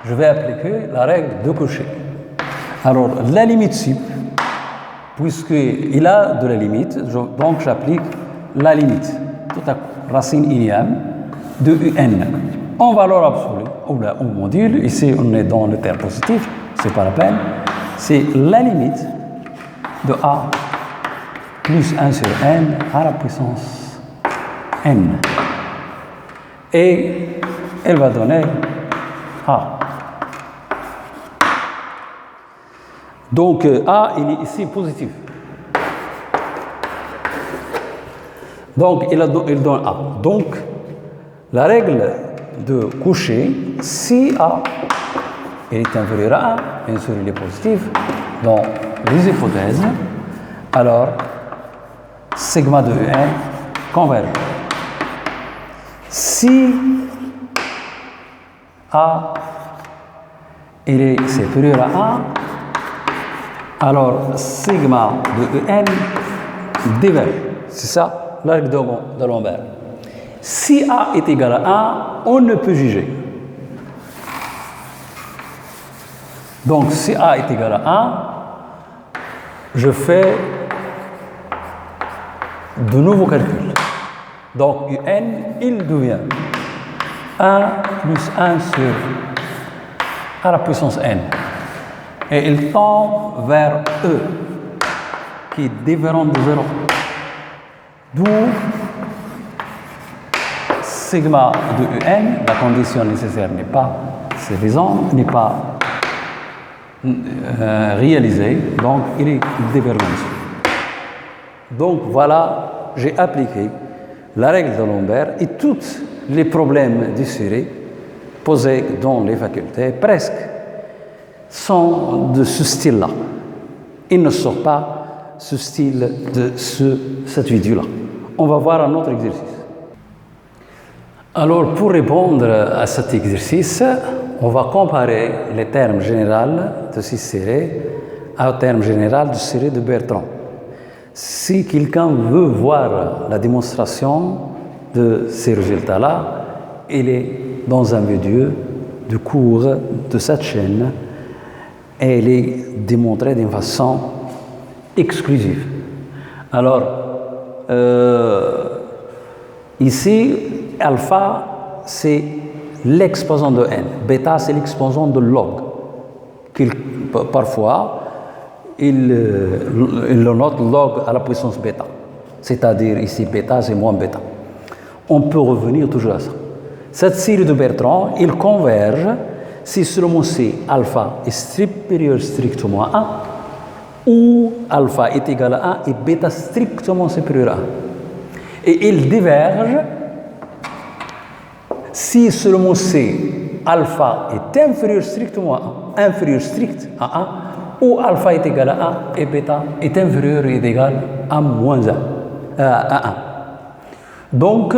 Speaker 1: je vais appliquer la règle de Cauchy. Alors, la limite sup, puisqu'il a de la limite, donc j'applique la limite, toute la racine ilienne de UN en valeur absolue, ou là, en module, ici on est dans le terme positif, c'est pas la peine, c'est la limite de A plus 1 sur N à la puissance N. Et elle va donner A. Donc A, il est ici positif. Donc il donne A. Donc la règle de Cauchy, si A est inférieur à A, bien sûr il est positif, dans les hypothèses, alors sigma de UN converge. Si A est supérieur à 1, alors sigma de UN diverge. C'est ça la règle d'Alembert. Si A est égal à 1, on ne peut juger. Donc si A est égal à 1, je fais de nouveaux calculs. Donc UN, il devient 1 plus 1 sur à la puissance n. Et il tend vers E, qui est différent de 0. D'où sigma de UN, la condition nécessaire n'est pas suffisante, n'est pas réalisée, donc il est divergent. Donc voilà, j'ai appliqué la règle de Lambert et tous les problèmes de série posés dans les facultés, presque, sont de ce style-là. Ils ne sont pas ce style de cette vidéo-là. On va voir un autre exercice. Alors, pour répondre à cet exercice, on va comparer les termes généraux de ces séries au terme général de série de Bertrand. Si quelqu'un veut voir la démonstration de ces résultats-là, il est dans un vidéo de cours de cette chaîne et il est démontré d'une façon exclusive. Alors, ici, alpha, c'est l'exposant de n. Bêta, c'est l'exposant de log. Parfois, il le note log à la puissance bêta. C'est-à-dire, ici, bêta, c'est moins bêta. On peut revenir toujours à ça. Cette série de Bertrand, il converge si seulement si alpha est supérieur strictement à 1 ou alpha est égal à 1 et bêta strictement supérieur à 1. Et il diverge si seulement si alpha est inférieur strictement à 1, inférieur strict à 1, ou alpha est égal à 1 et bêta est inférieur et égal à moins 1, à 1. Donc,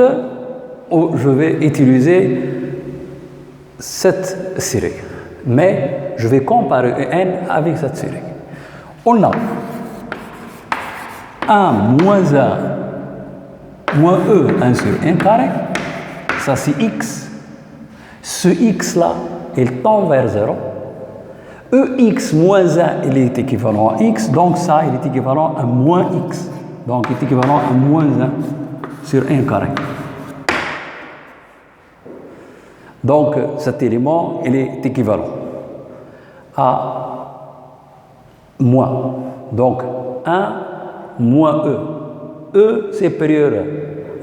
Speaker 1: je vais utiliser cette série, mais je vais comparer n avec cette série. On a 1 moins 1 moins e 1 sur 1 carré, ça c'est x. Ce x-là, il tend vers 0. Ex moins 1, il est équivalent à x, donc ça, il est équivalent à moins x. Donc, il est équivalent à moins 1 sur 1 carré. Donc, cet élément, il est équivalent à moins. Donc, 1 moins e. E supérieur,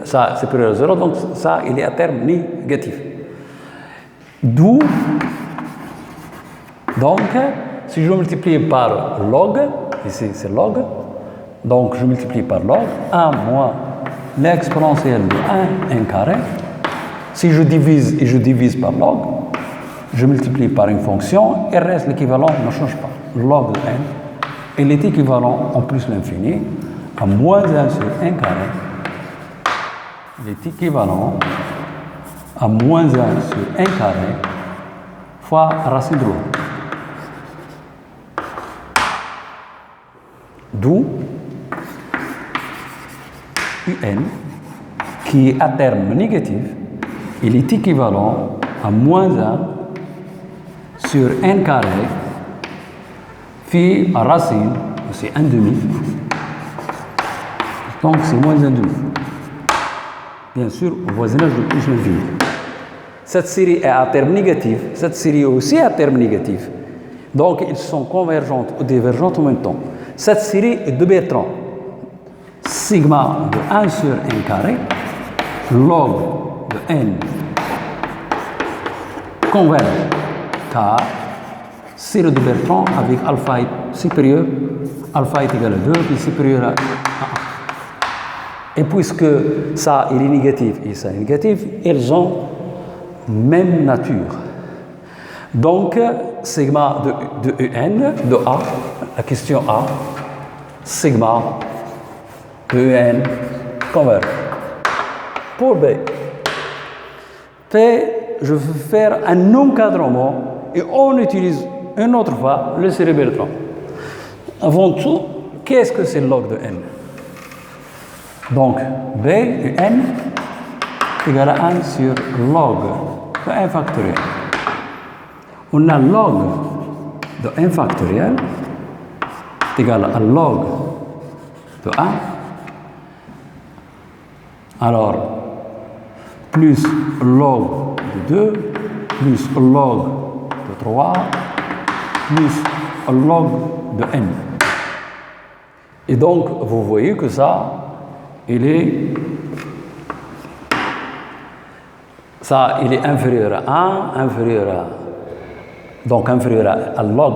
Speaker 1: ça, supérieur à 0, donc ça, il est à terme négatif. D'où, donc, si je multiplie par log, ici c'est log, donc je multiplie par log, 1 moins l'exponentielle de 1 carré. Si je divise et je divise par log, je multiplie par une fonction, et reste l'équivalent ne change pas. Log de n, il est équivalent en plus l'infini à moins 1 sur 1 carré. Il est équivalent à moins 1 sur 1 carré fois racine de log. D'où un qui est à terme négatif, il est équivalent à moins 1 sur 1 carré phi à racine, c'est 1 demi. Donc c'est moins 1 demi. Bien sûr, au voisinage de plus l'infini. Cette série est à terme négatif, cette série est aussi à terme négatif. Donc ils sont convergentes ou divergentes en même temps. Cette série est de Bertrand. Sigma de 1 sur 1 carré, log de n converge car série de Bertrand avec alpha est supérieur, alpha est égal à 2 et supérieur à 1. Et puisque ça il est négatif et ça est négatif, ils ont même nature. Donc, sigma de UN, de A, la question A, sigma de UN converge. Pour B, P, je veux faire un encadrement et on utilise une autre fois le série Bertrand. Avant tout, qu'est-ce que c'est log de N? Donc, B de N égale à 1 sur log de 1 factoriel. On a log de 1 factoriel est égal à log de 1 Alors, plus log de 2, plus log de 3, plus log de n. Et donc, vous voyez que ça, il est inférieur à 1, donc inférieur à log.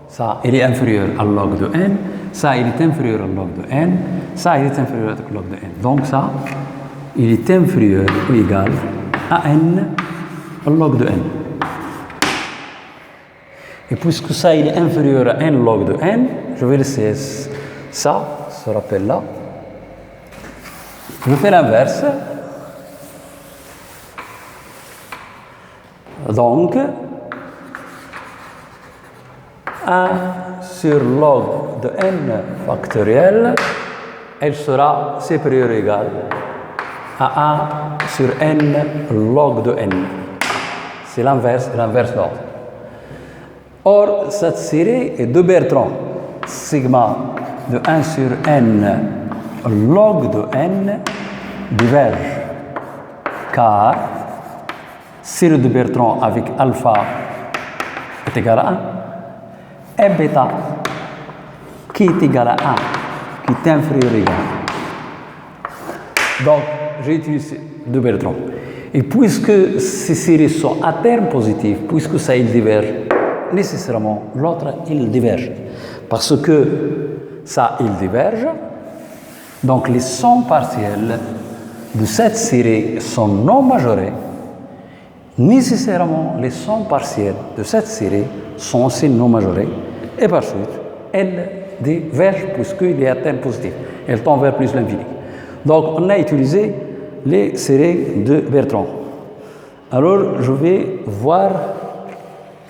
Speaker 1: Ça, il est inférieur à log de n. Ça, il est inférieur à log de n. Ça, il est inférieur à log de n. Donc ça, il est inférieur ou égal à n log de n. Et puisque ça, il est inférieur à n log de n, je vais laisser ça, ce rappel-là. Je fais l'inverse. Donc, 1 sur log de n factoriel, elle sera supérieure ou égale à 1 sur n log de n. C'est l'inverse d'ordre. Or, cette série est de Bertrand, sigma de 1 sur n log de n diverge, car série de Bertrand avec alpha est égal à 1, et bêta qui est égal à 1, qui est inférieur ou égal. Donc, j'ai utilisé de Bertrand. Et puisque ces séries sont à terme positifs, puisque ça il diverge, nécessairement l'autre il diverge. Parce que ça il diverge, donc les sommes partielles de cette série sont non majorées. Nécessairement, les sommes partielles de cette série sont aussi non majorées et par suite, elles divergent puisqu'il y a un terme positif. Elles tendent vers plus l'infini. Donc, on a utilisé les séries de Bertrand. Alors, je vais voir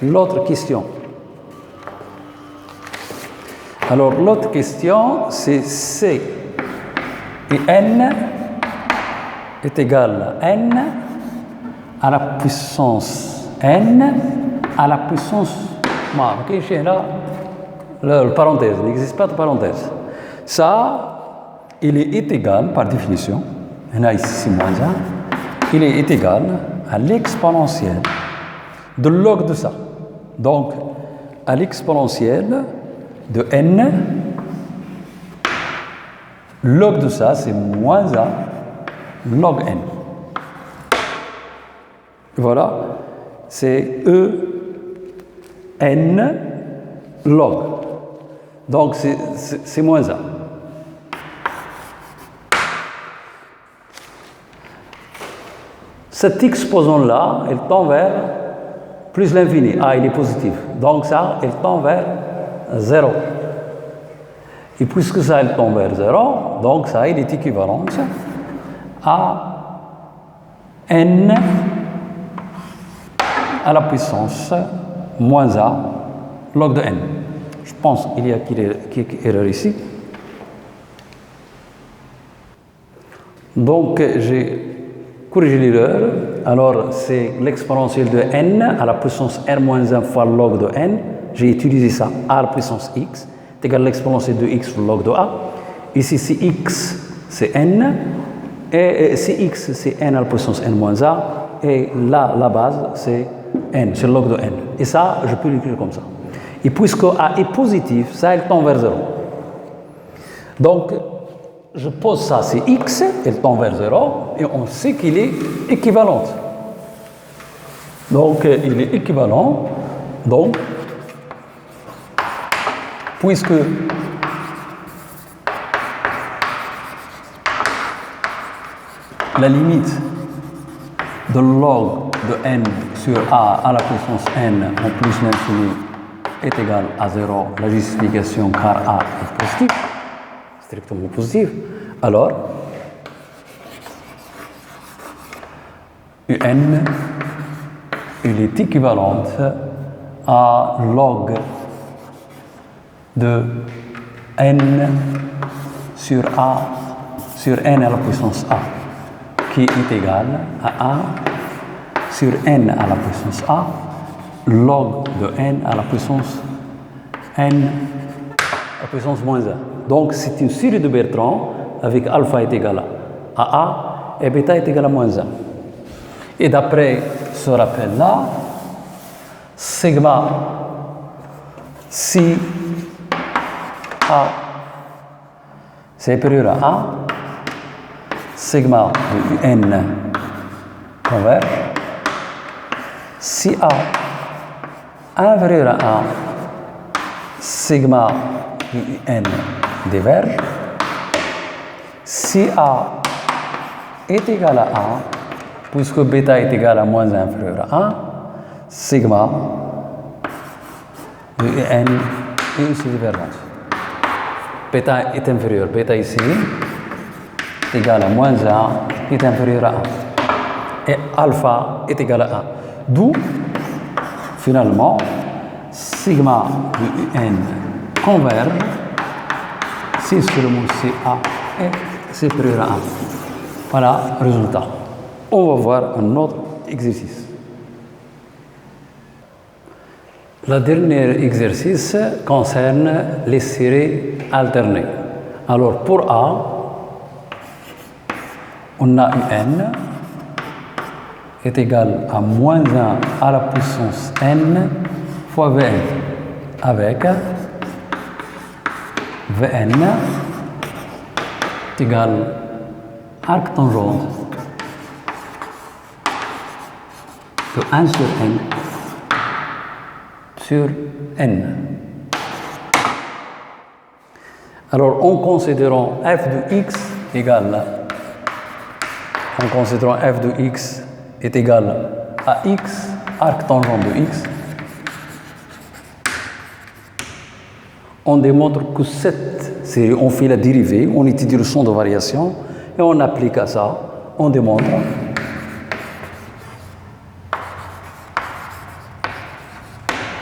Speaker 1: l'autre question. Alors, l'autre question, c'est C et N est égal à N à la puissance n à la puissance. La parenthèse, il n'existe pas de parenthèse. Ça, il est égal par définition, on a ici moins 1, il est égal à l'exponentielle de log de ça. Donc, à l'exponentielle de n, log de ça, c'est moins 1 log n. Voilà, c'est E-N log. Donc, c'est moins 1. Cet exposant-là, elle tend vers plus l'infini. Ah, il est positif. Donc, ça, elle tend vers 0. Et puisque ça, elle tend vers 0, donc ça, il est équivalent à N à la puissance moins 1 log de n. Je pense qu'il y a quelques erreurs ici. Donc, j'ai corrigé l'erreur. Alors, c'est l'exponentielle de n à la puissance r moins 1 fois log de n. J'ai utilisé ça à la puissance x. C'est égal à l'exponentielle de x fois log de a. Ici, c'est x, c'est n. Et c'est x, c'est n à la puissance n moins 1. Et là, la base, c'est n, c'est log de n. Et ça, je peux l'écrire comme ça. Et puisque A est positif, ça, elle tend vers 0. Donc, je pose ça, c'est x, elle tend vers 0, et on sait qu'il est équivalent. Donc, il est équivalent. Donc, puisque la limite de log de n sur a à la puissance n en plus l'infini est égale à 0, la justification car a est positif, strictement positif, alors un il est équivalente à log de n sur a sur n à la puissance a, qui est égal à 1 sur n à la puissance a, log de n à la puissance n à la puissance moins 1. Donc, c'est une série de Bertrand avec alpha est égal à A et bêta est égal à moins 1. Et d'après ce rappel-là, sigma si A c'est supérieur à A, sigma de UN converge. Si A inférieur à A, sigma de UN diverge. Si A est égal à A, puisque bêta est égal à moins 1 inférieur à A, sigma de UN est aussi divergente. Bêta est inférieur, bêta ici est égal à moins 1 est inférieur à 1. Et alpha est égal à 1. D'où, finalement, sigma de UN converge si seulement CA est supérieur à 1. Voilà le résultat. On va voir un autre exercice. Le dernier exercice concerne les séries alternées. Alors pour A, on a UN est égal à moins 1 à la puissance n fois Vn, avec Vn est égal à arc tangente de 1 sur n sur n. Alors, en considérant f de x égale, est égal à x, arc tangent de x, on démontre que cette série, on fait la dérivée, on étudie le champ de variation et on applique à ça, on démontre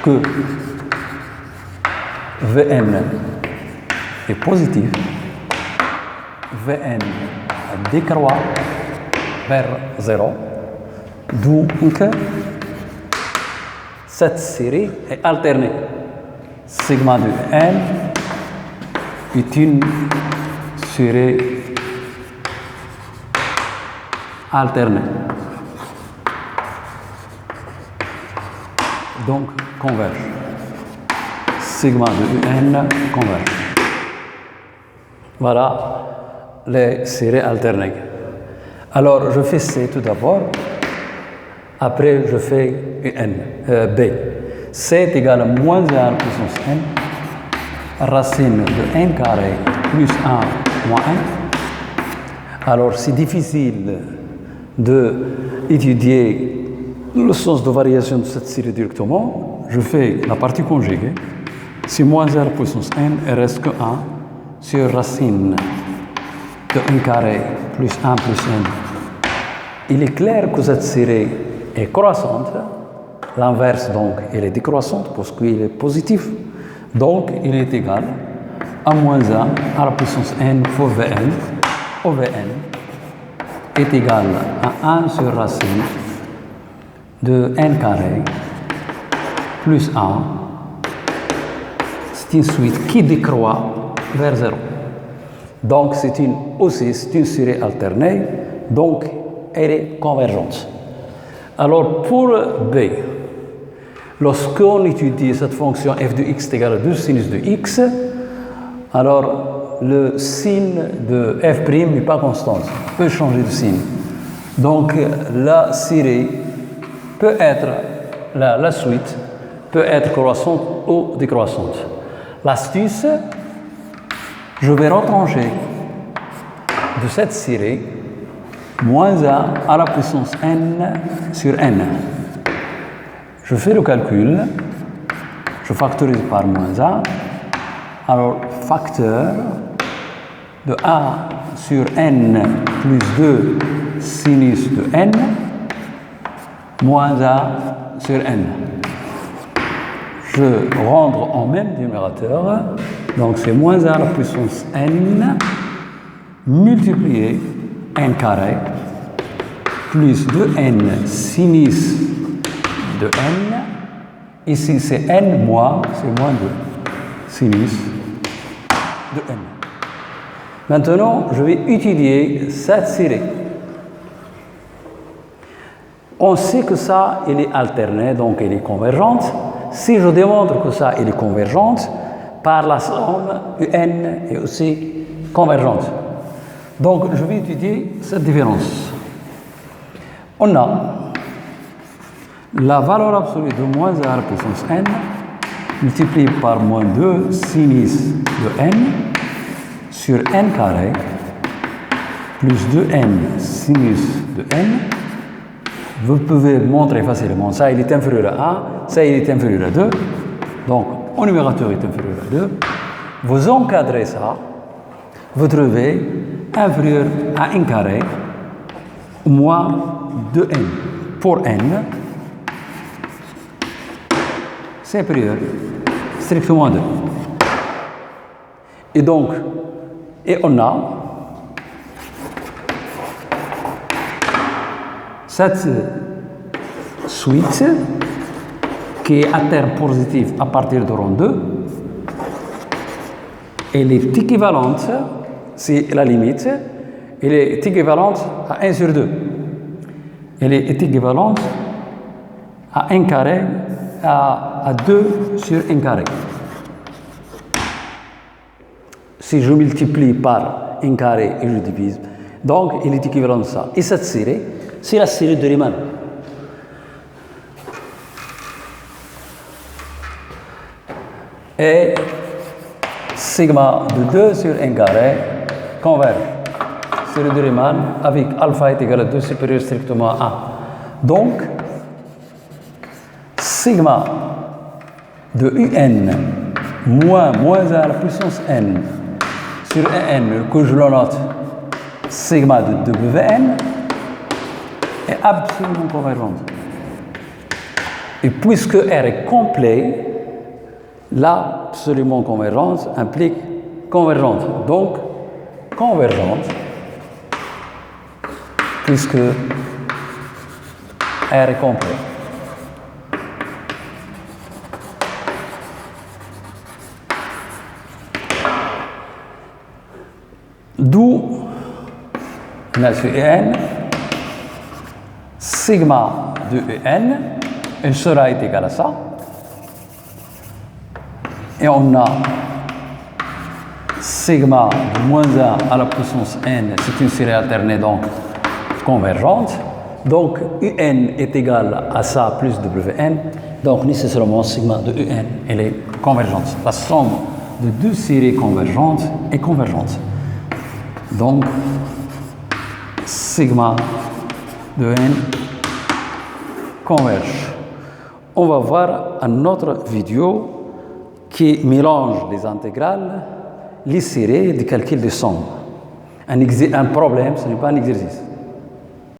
Speaker 1: que Vn est positif, Vn décroît vers 0, d'où que cette série est alternée. Sigma de n est une série alternée. Donc, converge. Sigma de n converge. Voilà les séries alternées. Alors, je fais C tout d'abord. Après, je fais B. C est égal à moins 1 à la puissance n, racine de n carré plus 1 moins 1. Alors, c'est difficile d'étudier le sens de variation de cette série directement. Je fais la partie conjuguée. C'est moins 1 à la puissance n, il reste que 1 sur racine de n carré plus 1 plus n. Il est clair que cette série est croissante. L'inverse, donc, elle est décroissante parce qu'il est positif. Donc, il est égal à moins 1 à la puissance n fois Vn, où Vn est égal à 1 sur racine de n carré plus 1. C'est une suite qui décroît vers 0. Donc, c'est une série alternée, donc elle est convergente. Alors, pour B, lorsqu'on étudie cette fonction f de x est égal à 2 sinus de x, alors le signe de f' n'est pas constant, peut changer de signe. Donc la série peut être, la suite peut être croissante ou décroissante. L'astuce, je vais retrancher de cette série moins 1 à la puissance n sur n. Je fais le calcul, je factorise par moins 1. Alors, facteur de 1 sur n plus 2 sinus de n, moins 1 sur n. Je rendre en même numérateur, donc c'est moins 1 à la puissance n multiplié n carré plus 2n sinus de n. Ici c'est n moins, c'est moins 2 sinus de n. Maintenant, je vais étudier cette série. On sait que ça, il est alterné, donc il est convergente. Si je démontre que ça, il est convergente, par la somme, UN est aussi convergente. Donc, je vais étudier cette différence. On a la valeur absolue de moins r puissance n multiplié par moins 2 sinus de n sur n carré plus 2n sinus de n. Vous pouvez montrer facilement, ça il est inférieur à 1, ça il est inférieur à 2. Donc, au numérateur est inférieur à 2. Vous encadrez ça, vous trouvez inférieur à n carré moins 2n pour n supérieur strictement à 2. Et donc, on a cette suite qui est à terme positif à partir de rang 2, elle est équivalente, c'est la limite, elle est équivalente à 1 sur 2. Elle est équivalente à 1 carré, à 2 sur 1 carré. Si je multiplie par 1 carré et je divise, donc il est équivalent de ça. Et cette série, c'est la série de Riemann. Et sigma de 2 sur 1 carré converge. Série de Riemann avec alpha est égal à 2 supérieur strictement à 1. Donc, sigma de un moins 1 à la puissance n sur n, que je le note sigma de wn, est absolument convergente. Et puisque R est complet, l'absolument convergence implique convergente. Donc, convergente, puisque R est complet. D'où la n, sigma de en, elle sera égale à ça. Et on a sigma de moins 1 à la puissance n, c'est une série alternée donc convergente. Donc un est égal à ça plus wn. Donc nécessairement sigma de un, elle est convergente. La somme de deux séries convergentes est convergente. Donc sigma de n converge. On va voir une autre vidéo qui mélange les intégrales, les séries et des calculs de somme. Un problème, ce n'est pas un exercice.